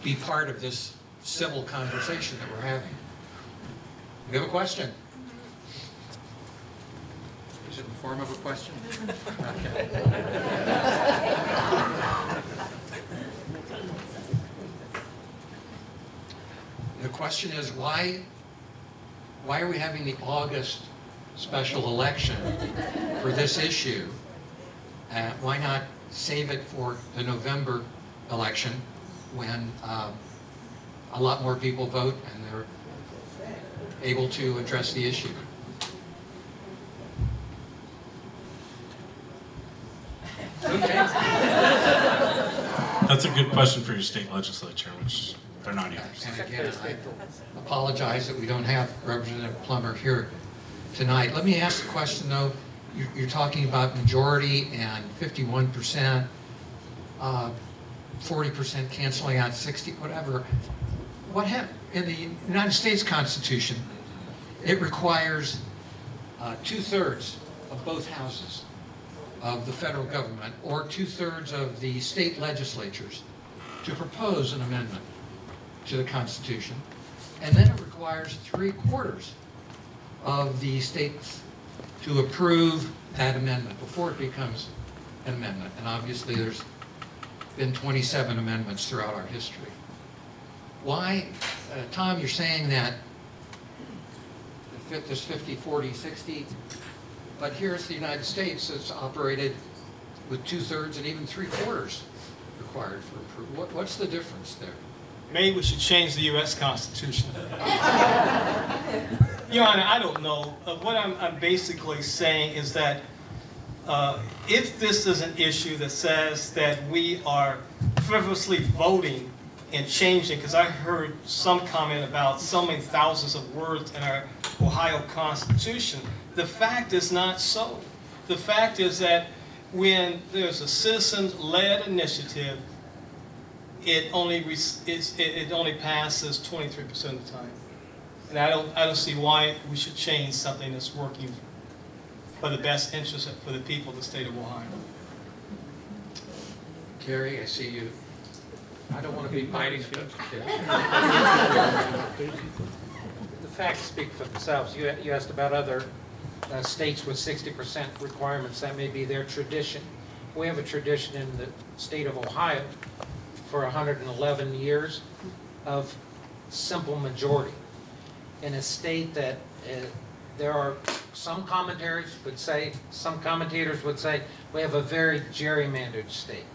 be part of this civil conversation that we're having. We have a question. Is it in the form of a question? The question is, why are we having the August special election for this issue? Why not save it for the November election when a lot more people vote and they're able to address the issue? Okay. That's a good question for your state legislature, which they're not here. And again, I apologize that we don't have Representative Plummer here tonight. Let me ask the question, though. You're talking about majority and 51%, 40% canceling out 60, whatever. What happened in the United States Constitution? It requires 2/3 of both houses of the federal government, or 2/3 of the state legislatures, to propose an amendment to the Constitution, and then it requires 3/4 of the states to approve that amendment before it becomes amendment, and obviously there's been 27 amendments throughout our history. Why, Tom, you're saying that there's 50, 40, 60, but here's the United States that's operated with 2/3 and even 3/4 required for approval. What's the difference there? Maybe we should change the U.S. Constitution. Your Honor, I don't know. What I'm basically saying is that if this is an issue that says that we are frivolously voting and changing, because I heard some comment about so many thousands of words in our Ohio Constitution, the fact is not so. The fact is that when there's a citizen-led initiative, it only passes 23% of the time, and I don't see why we should change something that's working for the best interest for the people of the state of Ohio. Gary, I see you. I don't want to be biting at you. The facts speak for themselves. You asked about other states with 60% requirements. That may be their tradition. We have a tradition in the state of Ohio for 111 years of simple majority. In a state that there are some commentators would say we have a very gerrymandered state.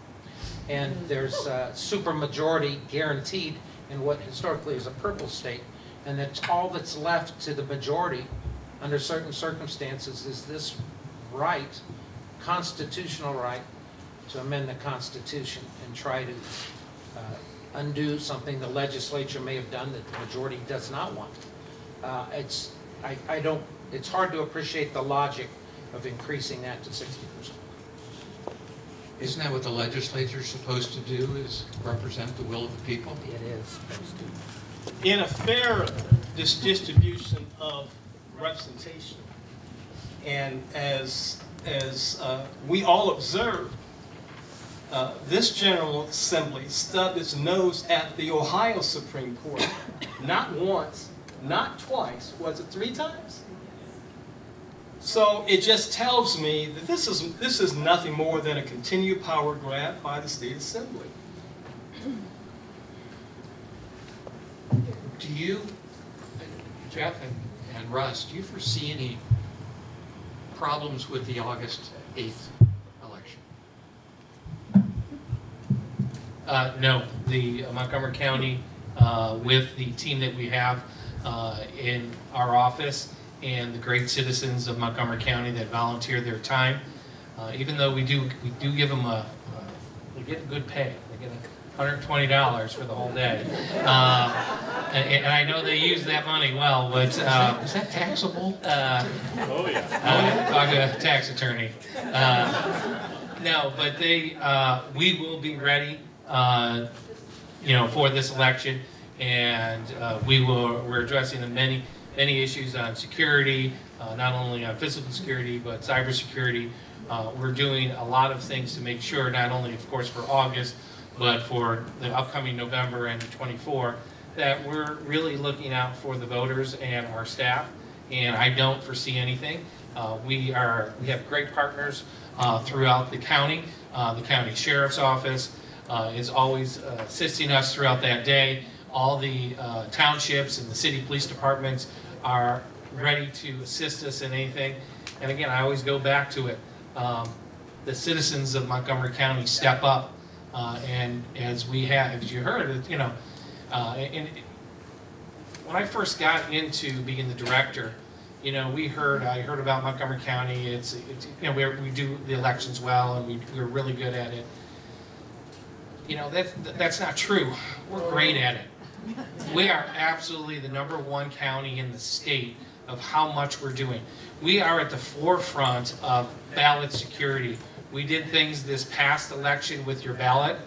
And there's super majority guaranteed in what historically is a purple state, and that's all that's left to the majority under certain circumstances is this right, constitutional right, to amend the Constitution and try to undo something the legislature may have done that the majority does not want. It's hard to appreciate the logic of increasing that to 60%. Isn't that what the legislature is supposed to do, is represent the will of the people? It is supposed to. In a fair distribution of representation, and as we all observe, this General Assembly stubbed its nose at the Ohio Supreme Court, not once, not twice, was it 3 times? So it just tells me that this is nothing more than a continued power grab by the State Assembly. Do you, Jeff and Russ, do you foresee any problems with the August 8th election? No, the Montgomery County, with the team that we have in our office and the great citizens of Montgomery County that volunteer their time, even though we do give them they get good pay. They get $120 for the whole day, and I know they use that money well. But is that taxable? Oh yeah. Talk to a tax attorney. No, but we will be ready, for this election, and we're addressing the many issues on security, not only on physical security but cybersecurity. We're doing a lot of things to make sure, not only of course for August, but for the upcoming November and 24, that we're really looking out for the voters and our staff. And I don't foresee anything. We have great partners throughout the county. The county sheriff's office is always assisting us throughout that day. All the townships and the city police departments are ready to assist us in anything. And again, I always go back to it. The citizens of Montgomery County step up, and as you heard, and when I first got into being the director, I heard about Montgomery County. We do the elections well, and we're really good at it. That's not true. We're great at it. We are absolutely the #1 county in the state of how much we're doing. We are at the forefront of ballot security. We did things this past election with your ballot.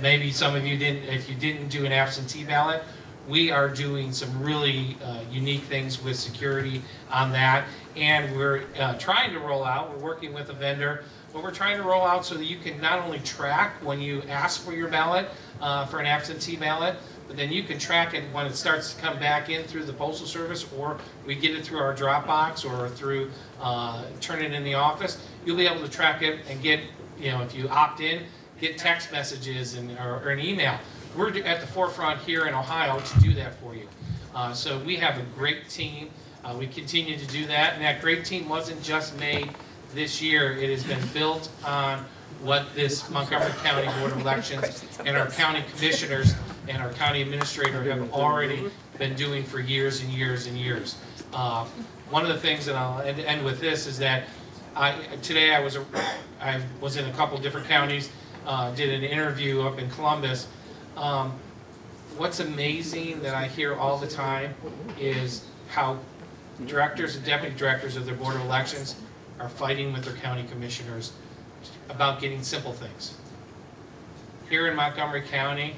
Maybe some of you didn't, if you didn't do an absentee ballot. We are doing some really unique things with security on that, and we're trying to roll out, we're working with a vendor, but we're trying to roll out so that you can not only track when you ask for your ballot, for an absentee ballot, but then you can track it when it starts to come back in through the Postal Service, or we get it through our Dropbox, or through turn it in the office. You'll be able to track it and get if you opt in, get text messages or an email. We're at the forefront here in Ohio to do that for you. So we have a great team. We continue to do that, and that great team wasn't just made this year. It has been built on what this Montgomery County Board of Elections and our county commissioners and our county administrator have already been doing for years and years and years. One of the things, and I'll end with this, is that today I was in a couple different counties, did an interview up in Columbus. What's amazing that I hear all the time is how directors and deputy directors of their Board of Elections are fighting with their county commissioners about getting simple things. Here in Montgomery County,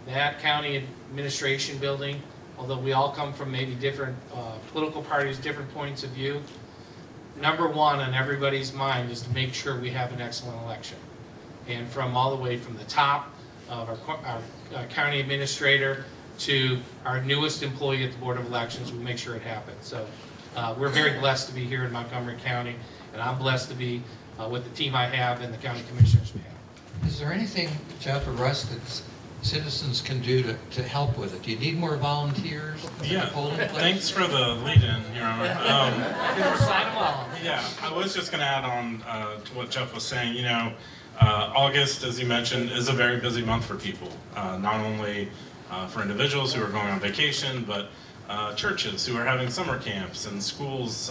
that county administration building, although we all come from maybe different political parties, different points of view, number one on everybody's mind is to make sure we have an excellent election. And from all the way from the top of our county administrator to our newest employee at the Board of Elections, we make sure it happens. So we're very blessed to be here in Montgomery County, and I'm blessed to be with the team I have and the county commissioners we have. Is there anything, Jeff or Russ, that citizens can do to help with it? Do you need more volunteers? Yeah, thanks for the lead-in, Your Honor. Yeah, I was just going to add on to what Jeff was saying. August, as you mentioned, is a very busy month for people, not only for individuals who are going on vacation, but churches who are having summer camps and schools,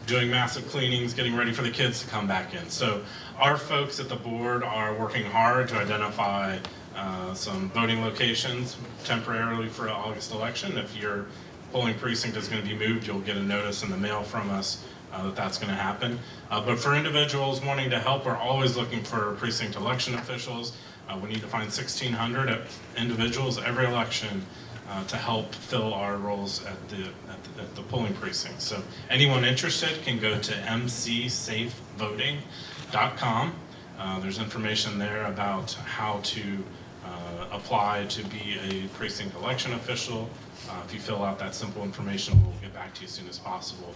doing massive cleanings, getting ready for the kids to come back in. So our folks at the board are working hard to identify some voting locations temporarily for the August election. If your polling precinct is going to be moved, you'll get a notice in the mail from us that that's going to happen. But for individuals wanting to help, we're always looking for precinct election officials. We need to find 1,600 individuals every election to help fill our roles at the polling precinct. So anyone interested can go to mcsafevoting.com. There's information there about how to apply to be a precinct election official. If you fill out that simple information, we'll get back to you as soon as possible.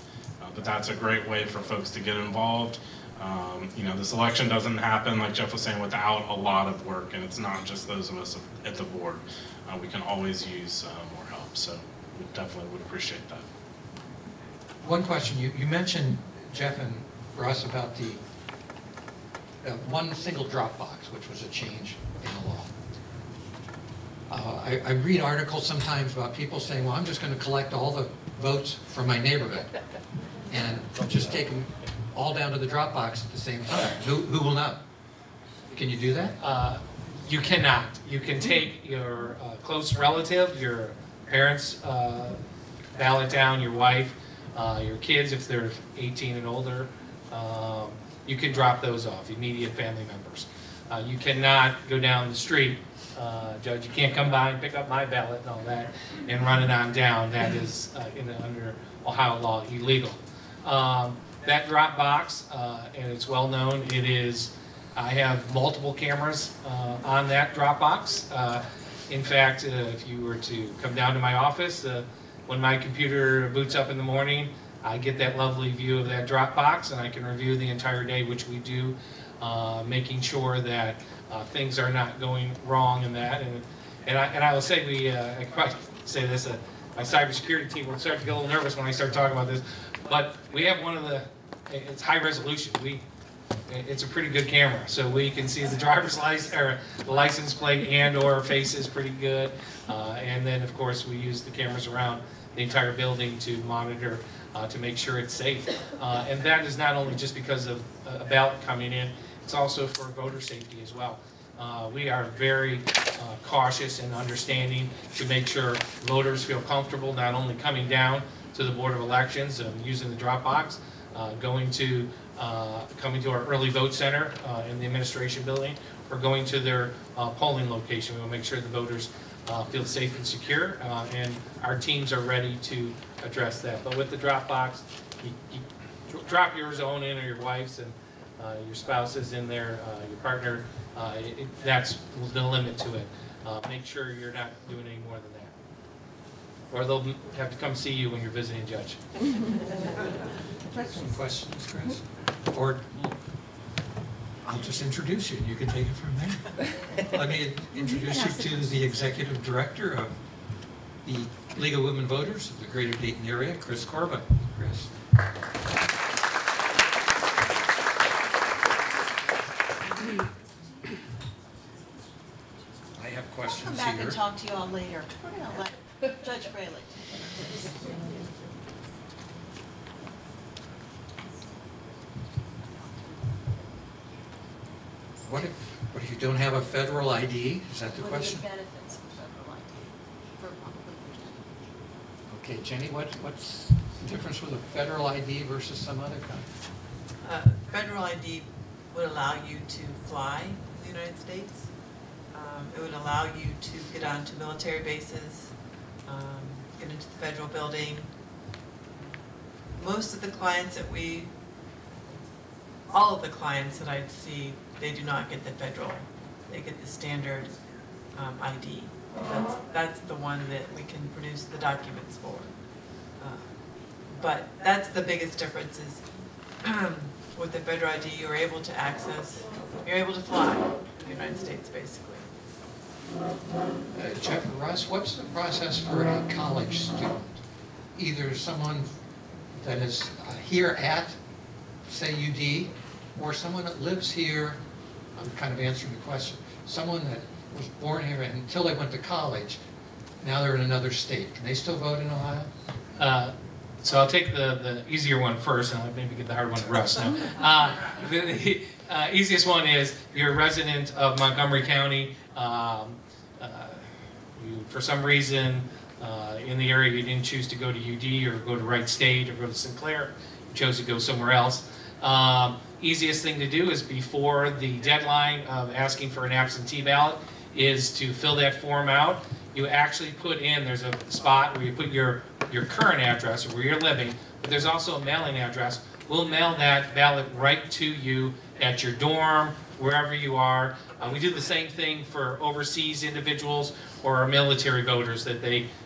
But that's a great way for folks to get involved. This election doesn't happen, like Jeff was saying, without a lot of work, and it's not just those of us at the board. We can always use more help, so we definitely would appreciate that. One question, you mentioned, Jeff and Russ, about the one single drop box, which was a change in the law. I read articles sometimes about people saying, well, I'm just going to collect all the votes from my neighborhood and just take them all down to the drop box at the same time. Who will know? Can you do that? You cannot. You can take your close relative, your parents' ballot down, your wife, your kids if they're 18 and older. You can drop those off, immediate family members. You cannot go down the street, Judge, you can't come by and pick up my ballot and all that and run it on down. That is, under Ohio law, illegal. That drop box, and it's well known, I have multiple cameras on that drop box. In fact, if you were to come down to my office, when my computer boots up in the morning, I get that lovely view of that drop box, and I can review the entire day, which we do, making sure that things are not going wrong in that. And I will say, I could probably say this, my cybersecurity team will start to get a little nervous when I start talking about this, but we have one of the, it's high resolution. It's a pretty good camera, so we can see the driver's license or the license plate and/or faces pretty good. And then, of course, we use the cameras around the entire building to monitor to make sure it's safe. And that is not only just because of a ballot coming in; it's also for voter safety as well. We are very cautious and understanding to make sure voters feel comfortable not only coming down to the Board of Elections and using the drop box, coming to our early vote center in the administration building, or going to their polling location. We will make sure the voters feel safe and secure, and our teams are ready to address that. But with the drop box, you drop yours own in, or your wife's, and your spouse's in there, your partner. That's the limit to it. Make sure you're not doing any more than that, or they'll have to come see you when you're visiting judge. Some questions, Chris? Or I'll just introduce you, and you can take it from there. Let me introduce you to the Executive Director of the League of Women Voters of the Greater Dayton Area, Chris Corbin. Chris. I have questions Come back here. and talk to you all later. We're going to let Judge Fraley. What if you don't have a federal ID? Is that the What are question? the benefits of federal ID for public officials? Okay, Jenny, what's the difference with a federal ID versus some other kind? Federal ID would allow you to fly in the United States. It would allow you to get onto military bases, get into the federal building. Most of the clients that all of the clients that I see, they do not get the federal, they get the standard ID. That's the one that we can produce the documents for. But that's the biggest difference is with the federal ID, you're able to access, you're able to fly in the United States, basically. Jeff or Russ, what's the process for a college student? Either someone that is here at, say, UD, or someone that lives here, I'm kind of answering the question, someone that was born here and until they went to college, now they're in another state. Can they still vote in Ohio? So I'll take the easier one first, and I'll maybe get the hard one to Russ now. The easiest one is you're a resident of Montgomery County. You, for some reason, in the area, you didn't choose to go to UD or go to Wright State or go to Sinclair. You chose to go somewhere else. Easiest thing to do is before the deadline of asking for an absentee ballot is to fill that form out. You actually put in, there's a spot where you put your current address or where you're living, but there's also a mailing address. We'll mail that ballot right to you at your dorm, wherever you are. We do the same thing for overseas individuals or our military voters that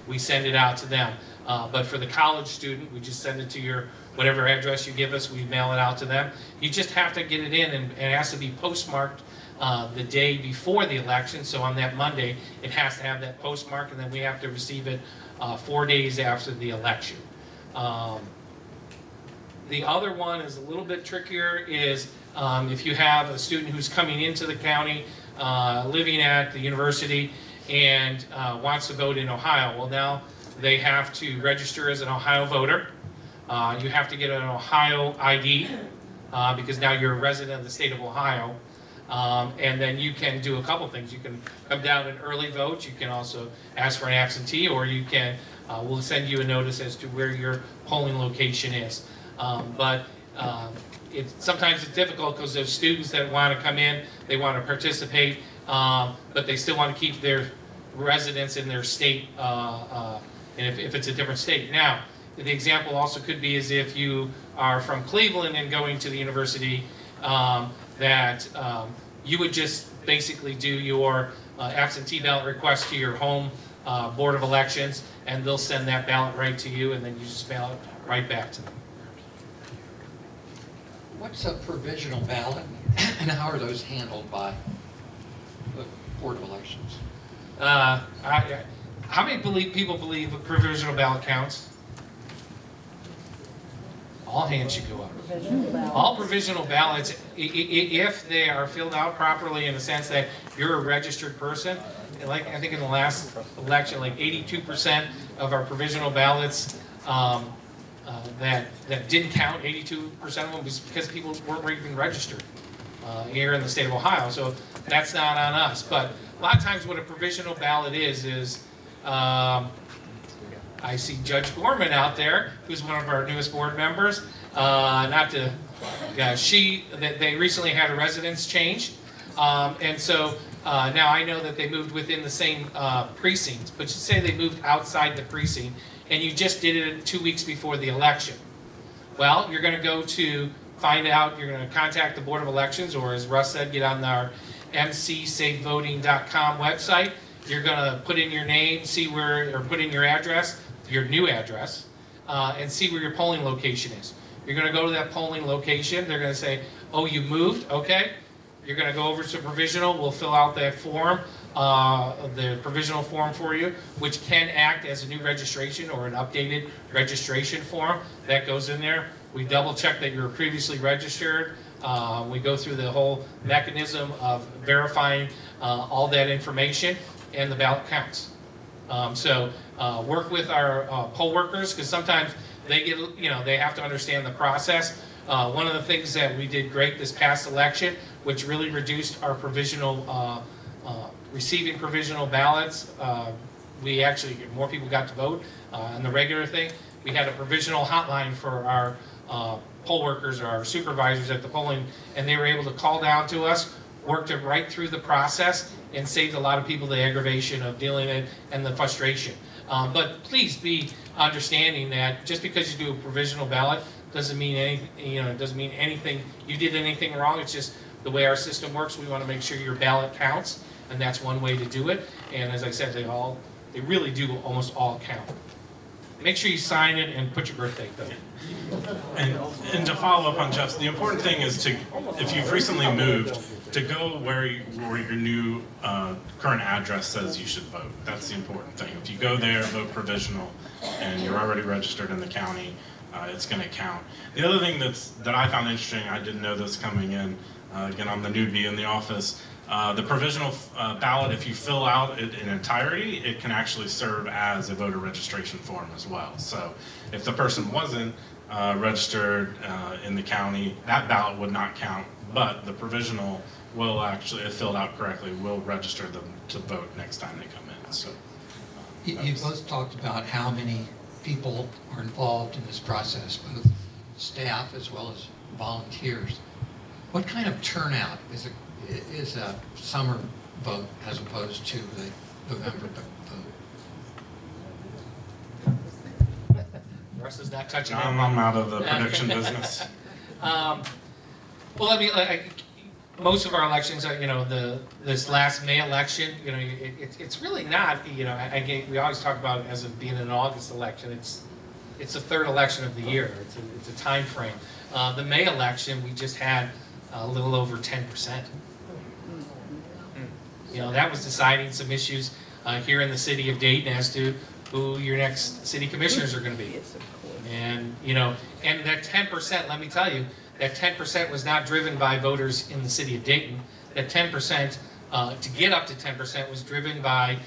we send it out to them. But for the college student, we just send it to your whatever address you give us, we mail it out to them. You just have to get it in, and it has to be postmarked the day before the election. So on that Monday, it has to have that postmark, and then we have to receive it 4 days after the election. The other one is a little bit trickier, is if you have a student who's coming into the county, living at the university, and wants to vote in Ohio. Well, now they have to register as an Ohio voter. You have to get an Ohio ID because now you're a resident of the state of Ohio. And then you can do a couple things. You can come down and early vote. You can also ask for an absentee, or you can, we'll send you a notice as to where your polling location is. Sometimes it's difficult because there's students that want to come in, they want to participate, but they still want to keep their residence in their state, and if it's a different state. Now, the example also could be as if you are from Cleveland and going to the university, you would just basically do your absentee ballot request to your home Board of Elections, and they'll send that ballot right to you, and then you just mail it right back to them. What's a provisional ballot, and how are those handled by the Board of Elections? How many people believe a provisional ballot counts? All hands should go up. All provisional ballots, if they are filled out properly in the sense that you're a registered person, like I think in the last election, like 82% of our provisional ballots that didn't count, 82% of them was because people weren't even registered here in the state of Ohio. So that's not on us. But a lot of times what a provisional ballot is I see Judge Gorman out there, who's one of our newest board members. They recently had a residence change, and so now I know that they moved within the same precinct. But you say they moved outside the precinct, and you just did it 2 weeks before the election. Well, you're going to go to find out. You're going to contact the Board of Elections, or as Russ said, get on our mcsafevoting.com website. You're going to put in your name, put in your address, your new address, and see where your polling location is. You're going to go to that polling location. They're going to say, oh, you moved? Okay. you're going to go over to provisional. We'll fill out that form, the provisional form for you, which can act as a new registration or an updated registration form. That goes in there. We double check that you're previously registered. We go through the whole mechanism of verifying all that information, and the ballot counts. Work with our poll workers, because sometimes they get, they have to understand the process. One of the things that we did great this past election, which really reduced our provisional, receiving provisional ballots. We actually, more people got to vote on the regular thing. We had a provisional hotline for our poll workers or our supervisors at the polling, and they were able to call down to us, worked it right through the process, and saved a lot of people the aggravation of dealing with it and the frustration. But please be understanding that just because you do a provisional ballot doesn't mean anything, it doesn't mean anything, you did anything wrong. It's just the way our system works. We want to make sure your ballot counts, and that's one way to do it. And as I said, they really do almost all count. Make sure you sign it and put your birthday though. And to follow up on Jeff's, the important thing is to, if you've recently moved, to go where your new current address says you should vote. That's the important thing. If you go there, vote provisional, and you're already registered in the county, it's going to count. The other thing that I found interesting, I didn't know this coming in, again, I'm the newbie in the office, the provisional ballot, if you fill out it in entirety, it can actually serve as a voter registration form as well. So if the person wasn't registered in the county, that ballot would not count, but the provisional will actually, if filled out correctly, will register them to vote next time they come in. So You both talked about how many people are involved in this process, both staff as well as volunteers. What kind of turnout is a summer vote as opposed to the November vote? Russ is not touching I'm out of the prediction business. Well, most of our elections are, this last May election, it's really not, we always talk about it as of being an August election. It's the third election of the year. It's a time frame. The May election, we just had a little over 10%. That was deciding some issues here in the city of Dayton as to who your next city commissioners are going to be. And, and that 10%, let me tell you, that 10% was not driven by voters in the city of Dayton. That 10%, to get up to 10%, was driven by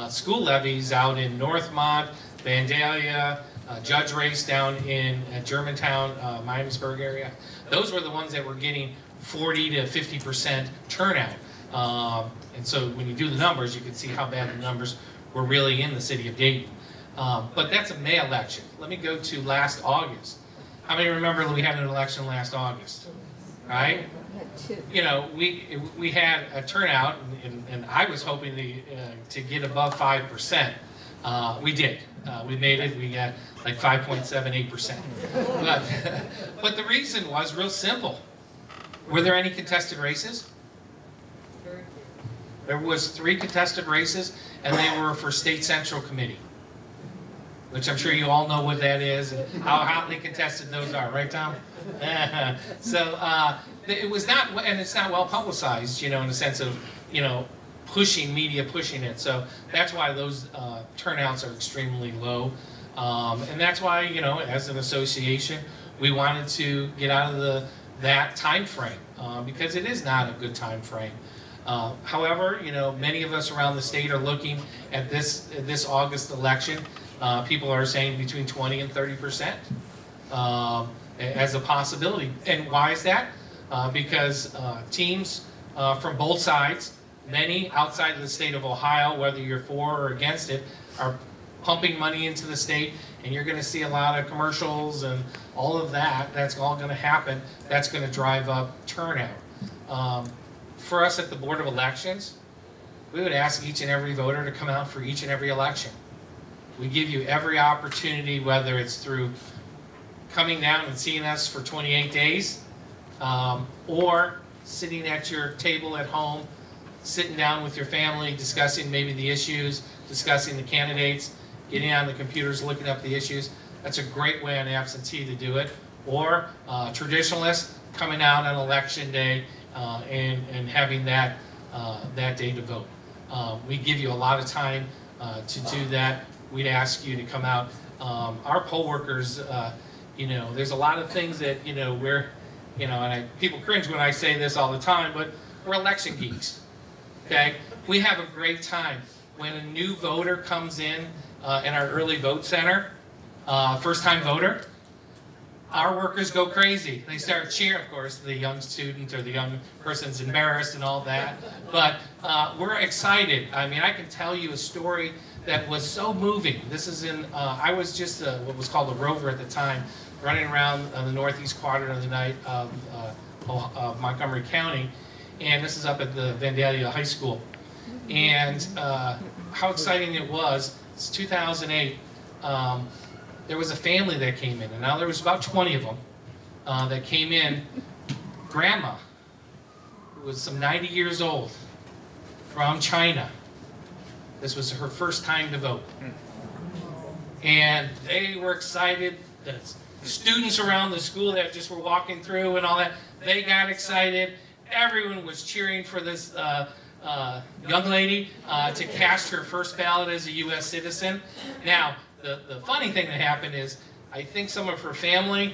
school levies out in Northmont, Vandalia, Judge Race down in Germantown, Miamisburg area. Those were the ones that were getting 40 to 50% turnout. And so when you do the numbers, you can see how bad the numbers were really in the city of Dayton. But that's a May election. Let me go to last August. How many remember we had an election last August? Right? We had a turnout, and I was hoping to get above 5%. We did. We made it. We got like 5.78%. But the reason was real simple. Were there any contested races? There was 3 contested races, and they were for State Central Committee, which I'm sure you all know what that is and how hotly contested those are, right, Tom? So it was not, and it's not well publicized, in the sense of, media pushing it. So that's why those turnouts are extremely low. And that's why, as an association, we wanted to get out of that time frame because it is not a good time frame. However, many of us around the state are looking at this August election. People are saying between 20 and 30% as a possibility. And why is that? Because teams from both sides, many outside of the state of Ohio, whether you're for or against it, are pumping money into the state, and you're going to see a lot of commercials and all of that. That's all going to happen. That's going to drive up turnout. For us at the Board of Elections, we would ask each and every voter to come out for each and every election. We give you every opportunity, whether it's through coming down and seeing us for 28 days, or sitting at your table at home, sitting down with your family, discussing maybe the issues, discussing the candidates, getting on the computers, looking up the issues. That's a great way on absentee to do it. Or traditionalists coming out on election day and having that day to vote. We give you a lot of time to do that. We'd ask you to come out. Our poll workers, there's a lot of things that, and people cringe when I say this all the time, but we're election geeks, okay? We have a great time. When a new voter comes in our early vote center, first-time voter, our workers go crazy. They start cheering, of course, the young student or the young person's embarrassed and all that, but we're excited. I mean, I can tell you a story that was so moving. This is I was just what was called a rover at the time, running around the northeast quadrant of the night of Montgomery County, and this is up at the Vandalia High School. And how exciting it was, it's 2008, there was a family that came in, and now there was about 20 of them that came in. Grandma, who was some 90 years old, from China. This was her first time to vote. And they were excited. The students around the school that just were walking through and all that, they got excited. Everyone was cheering for this young lady to cast her first ballot as a U.S. citizen. Now, the funny thing that happened is, I think some of her family,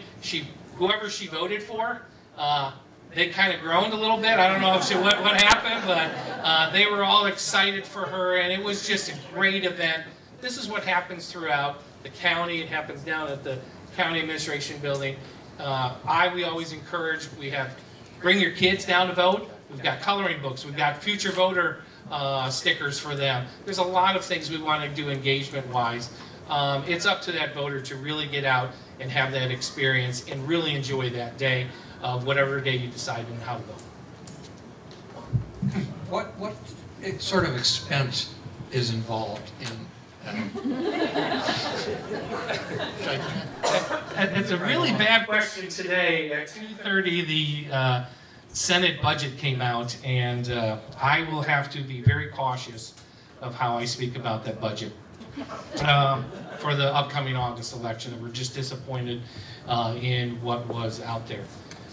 whoever she voted for, they kind of groaned a little bit. I don't know what happened, but they were all excited for her, and it was just a great event. This is what happens throughout the county. It happens down at the county administration building. We always encourage, bring your kids down to vote. We've got coloring books. We've got future voter stickers for them. There's a lot of things we want to do engagement-wise. It's up to that voter to really get out and have that experience and really enjoy that day of whatever day you decide on how to vote. What sort of expense is involved in It's a really bad question today. At 2:30, the Senate budget came out, and I will have to be very cautious of how I speak about that budget for the upcoming August election. We're just disappointed in what was out there.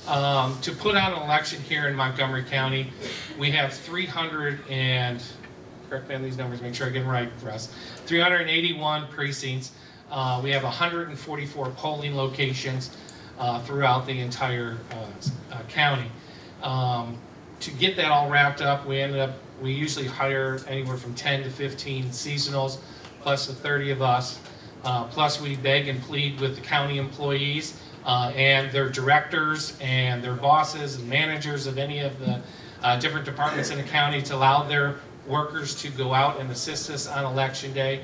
To put out an election here in Montgomery County, we have 300 and, correct me on these numbers, make sure I get them right, Russ, 381 precincts. We have 144 polling locations throughout the entire county. To get that all wrapped up, we usually hire anywhere from 10 to 15 seasonals, plus the 30 of us. Plus we beg and plead with the county employees and their directors and their bosses and managers of any of the different departments in the county to allow their workers to go out and assist us on election day.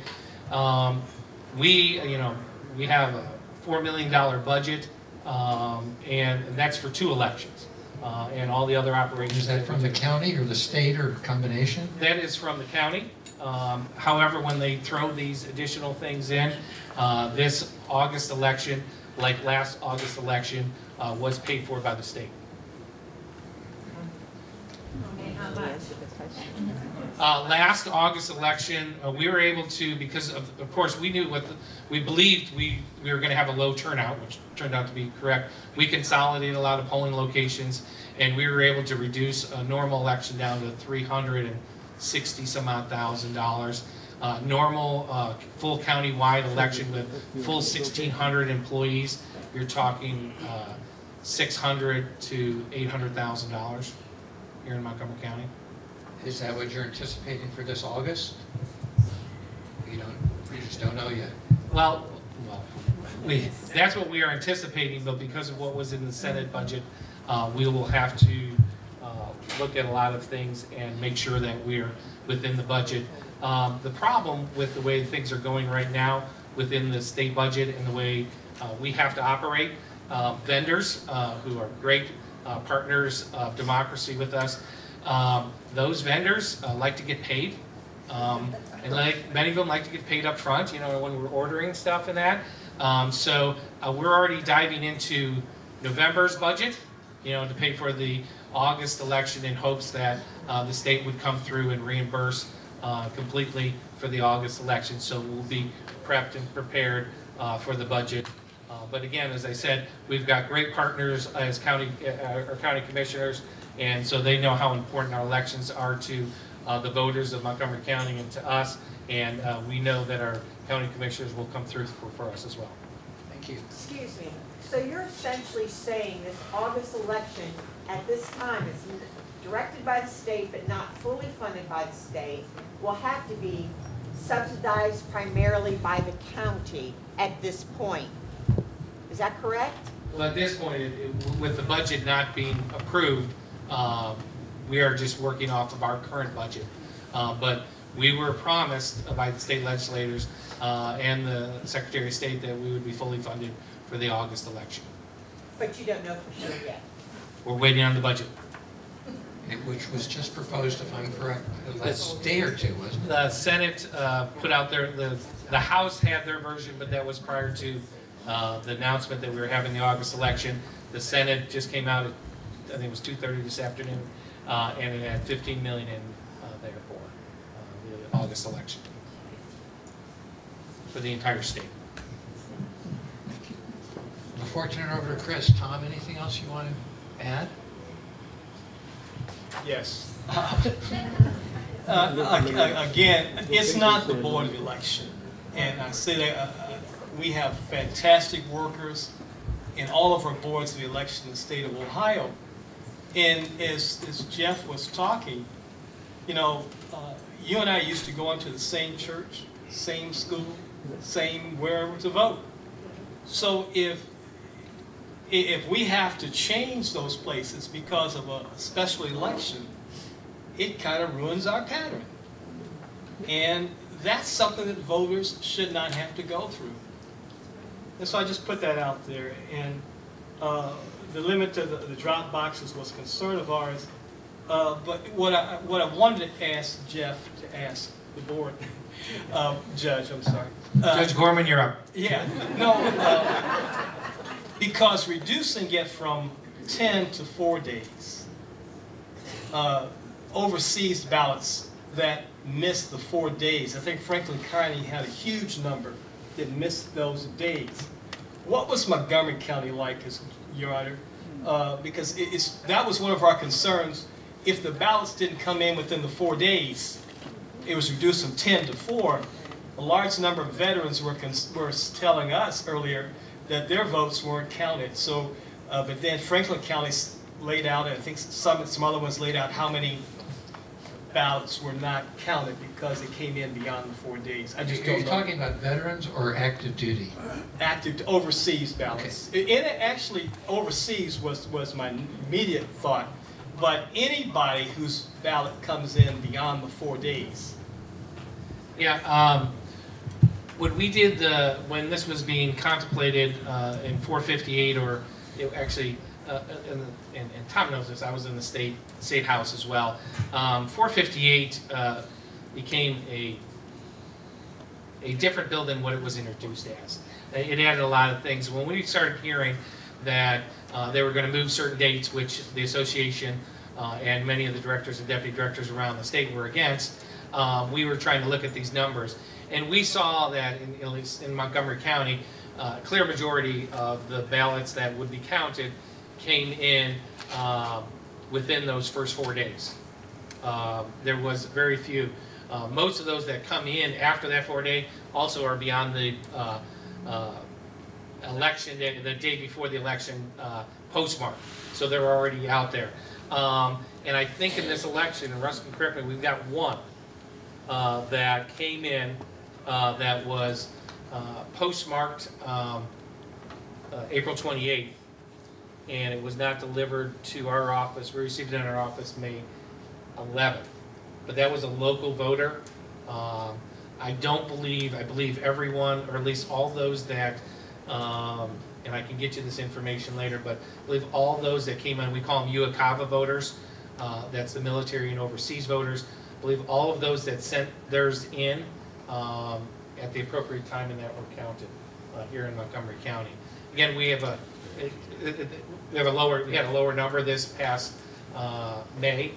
We have a $4 million budget, and that's for 2 elections. And all the other operations. Is that from the county or the state or combination? That is from the county. However, when they throw these additional things in, this August election, like last August election, was paid for by the state. Last August election, we were able to, because of course we knew we believed we were going to have a low turnout, which turned out to be correct. We consolidated a lot of polling locations, and we were able to reduce a normal election down to $360 some odd thousand. Normal full county-wide election with full 1,600 employees, you're talking $600,000 to $800,000 here in Montgomery County. Is that what you're anticipating for this August? You just don't know yet. Well, that's what we are anticipating, but because of what was in the Senate budget, we will have to look at a lot of things and make sure that we're within the budget. The problem with the way things are going right now within the state budget and the way we have to operate, vendors who are great partners of democracy with us, those vendors like to get paid, and many of them like to get paid up front, when we're ordering stuff and that. So we're already diving into November's budget, to pay for the August election in hopes that the state would come through and reimburse completely for the August election. So we'll be prepped and prepared for the budget. But again, as I said, we've got great partners as our county commissioners And so they know how important our elections are to the voters of Montgomery County and to us. And we know that our county commissioners will come through for us as well. Thank you. Excuse me. So you're essentially saying this August election at this time is directed by the state but not fully funded by the state, will have to be subsidized primarily by the county at this point. Is that correct? Well, at this point, with the budget not being approved, we are just working off of our current budget. But we were promised by the state legislators and the Secretary of State that we would be fully funded for the August election. But you don't know for sure yet. We're waiting on the budget. Which was just proposed, if I'm correct, last day or two, wasn't it? The Senate put out the House had their version, but that was prior to the announcement that we were having the August election. The Senate just came out at, I think it was 2:30 this afternoon, and it had 15 million in there for the August election for the entire state. Before I turn it over to Chris, Tom, anything else you want to add? Yes. Again, it's not the Board of Election. And I say that we have fantastic workers in all of our boards of election in the state of Ohio. And as Jeff was talking, you know, you and I used to go into the same church, same school, same wherever to vote. So if we have to change those places because of a special election, it kind of ruins our pattern. And that's something that voters should not have to go through. And so I just put that out there. And the limit to the drop boxes was a concern of ours. But what I wanted to ask Jeff to ask the board, Judge, I'm sorry. Judge Gorman, you're up. Yeah, no. Because reducing it from 10 to 4 days, overseas ballots that missed the 4 days, I think Franklin County had a huge number that missed those days. What was Montgomery County like, Your Honor? Because that was one of our concerns. If the ballots didn't come in within the 4 days, it was reduced from 10 to 4. A large number of veterans were telling us earlier that their votes weren't counted. So, but then Franklin County laid out, and I think some other ones laid out how many ballots were not counted because they came in beyond the 4 days. I just don't know. Are you talking about veterans or active duty? Active overseas ballots. Okay. And actually, overseas was my immediate thought. But anybody whose ballot comes in beyond the 4 days. Yeah. When we did when this was being contemplated in 458, or actually, and Tom knows this, I was in the state house as well. 458 became a different bill than what it was introduced as. It added a lot of things. When we started hearing that they were going to move certain dates, which the association and many of the directors and deputy directors around the state were against, we were trying to look at these numbers. And we saw that, at least in Montgomery County, a clear majority of the ballots that would be counted came in within those first 4 days. There was very few. Most of those that come in after that 4 day also are beyond the election day, the day before the election postmark. So they're already out there. And I think in this election, and Russ can correct me, we've got one that came in that was postmarked April 28th, and it was not delivered to our office. We received it in our office May 11th, but that was a local voter. I believe everyone, or at least all those that, and I can get you this information later, but I believe all those that came in, we call them UACAVA voters, that's the military and overseas voters. I believe all of those that sent theirs in at the appropriate time and that were counted here in Montgomery County. Again, we had a lower number this past May,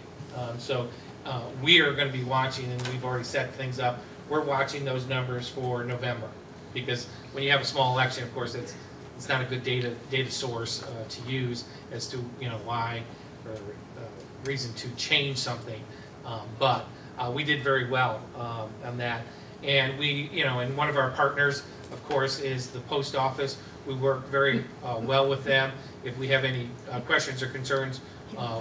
so we are going to be watching, and we've already set things up. We're watching those numbers for November, because when you have a small election, of course, it's not a good data source to use as to why or reason to change something, but we did very well on that. And we, and one of our partners, of course, is the post office. We work very well with them. If we have any questions or concerns,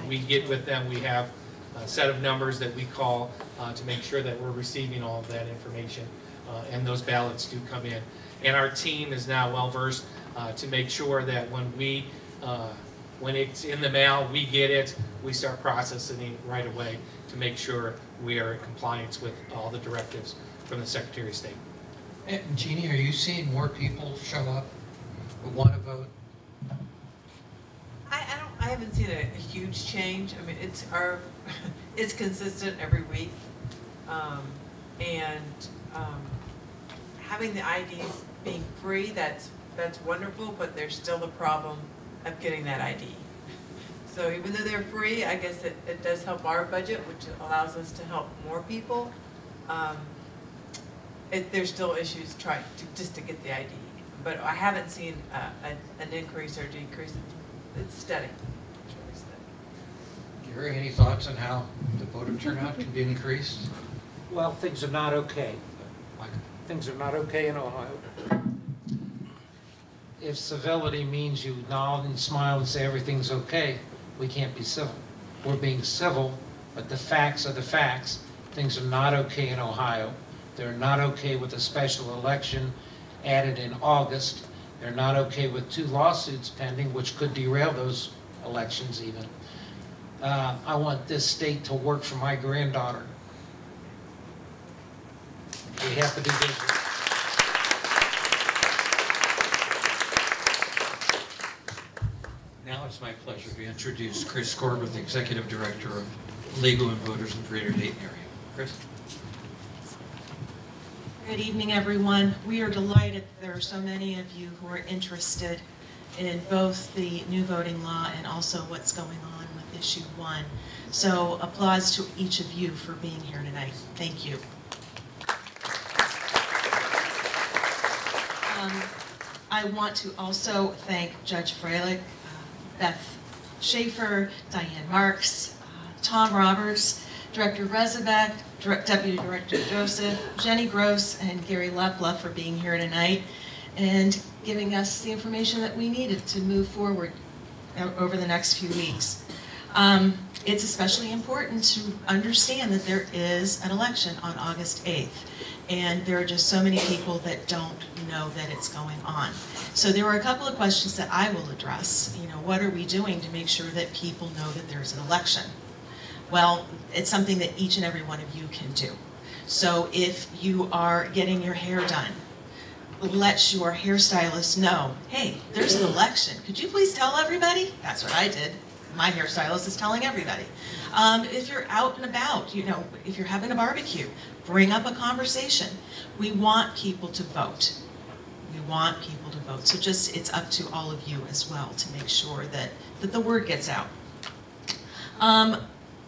we get with them. We have a set of numbers that we call to make sure that we're receiving all of that information, and those ballots do come in. And our team is now well versed to make sure that when it's in the mail, we get it, we start processing it right away to make sure we are in compliance with all the directives from the Secretary of State. And Jeannie, are you seeing more people show up who want to vote? I haven't seen a huge change. I mean, it's consistent every week, and having the IDs being free, that's wonderful. But there's still the problem of getting that ID. So even though they're free, I guess it does help our budget, which allows us to help more people. There's still issues just to get the ID, but I haven't seen an increase or decrease. It's steady. It's really steady. Gary, any thoughts on how the voter turnout can be increased? Well, things are not okay. Things are not okay in Ohio. If civility means you nod and smile and say everything's okay, we can't be civil. We're being civil, but the facts are the facts. Things are not okay in Ohio. They're not okay with a special election added in August. They're not okay with 2 lawsuits pending, which could derail those elections even. I want this state to work for my granddaughter. We have to be vigilant. Now it's my pleasure to introduce Chris Corbett, the Executive Director of Legal and Voters in the Greater Dayton area. Chris? Good evening, everyone. We are delighted that there are so many of you who are interested in both the new voting law and also what's going on with issue 1. So applause to each of you for being here tonight. Thank you. I want to also thank Judge Freilich, Beth Schaefer, Diane Marks, Tom Roberts, Director Rezebeck, Deputy Director Joseph, Jenny Gross, and Gary Lepla for being here tonight and giving us the information that we needed to move forward over the next few weeks. It's especially important to understand that there is an election on August 8th, and there are just so many people that don't know that it's going on. So there were a couple of questions that I will address. What are we doing to make sure that people know that there's an election? Well, it's something that each and every one of you can do. So if you are getting your hair done, let your hairstylist know, hey, there's an election. Could you please tell everybody? That's what I did. My hairstylist is telling everybody. If you're out and about, if you're having a barbecue, bring up a conversation. We want people to vote. We want people to vote. So it's up to all of you as well to make sure that the word gets out.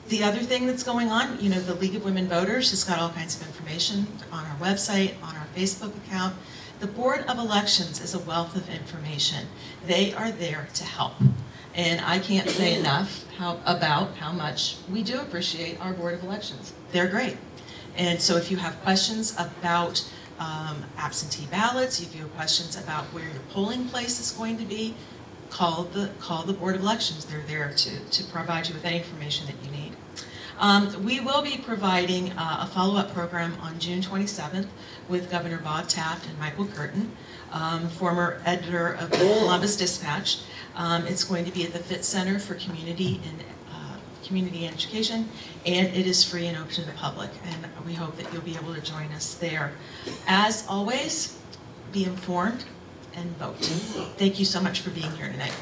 The other thing that's going on, the League of Women Voters has got all kinds of information on our website, on our Facebook account. The Board of Elections is a wealth of information. They are there to help. And I can't say enough about how much we do appreciate our Board of Elections. They're great. And so if you have questions about absentee ballots, if you have questions about where your polling place is going to be, call the Board of Elections. They're there to provide you with any information that you need. We will be providing a follow-up program on June 27th with Governor Bob Taft and Michael Curtin, former editor of the Columbus Dispatch. It's going to be at the Fitz Center for Community Education, and it is free and open to the public, and we hope that you'll be able to join us there. As always, be informed and vote. Thank you so much for being here tonight.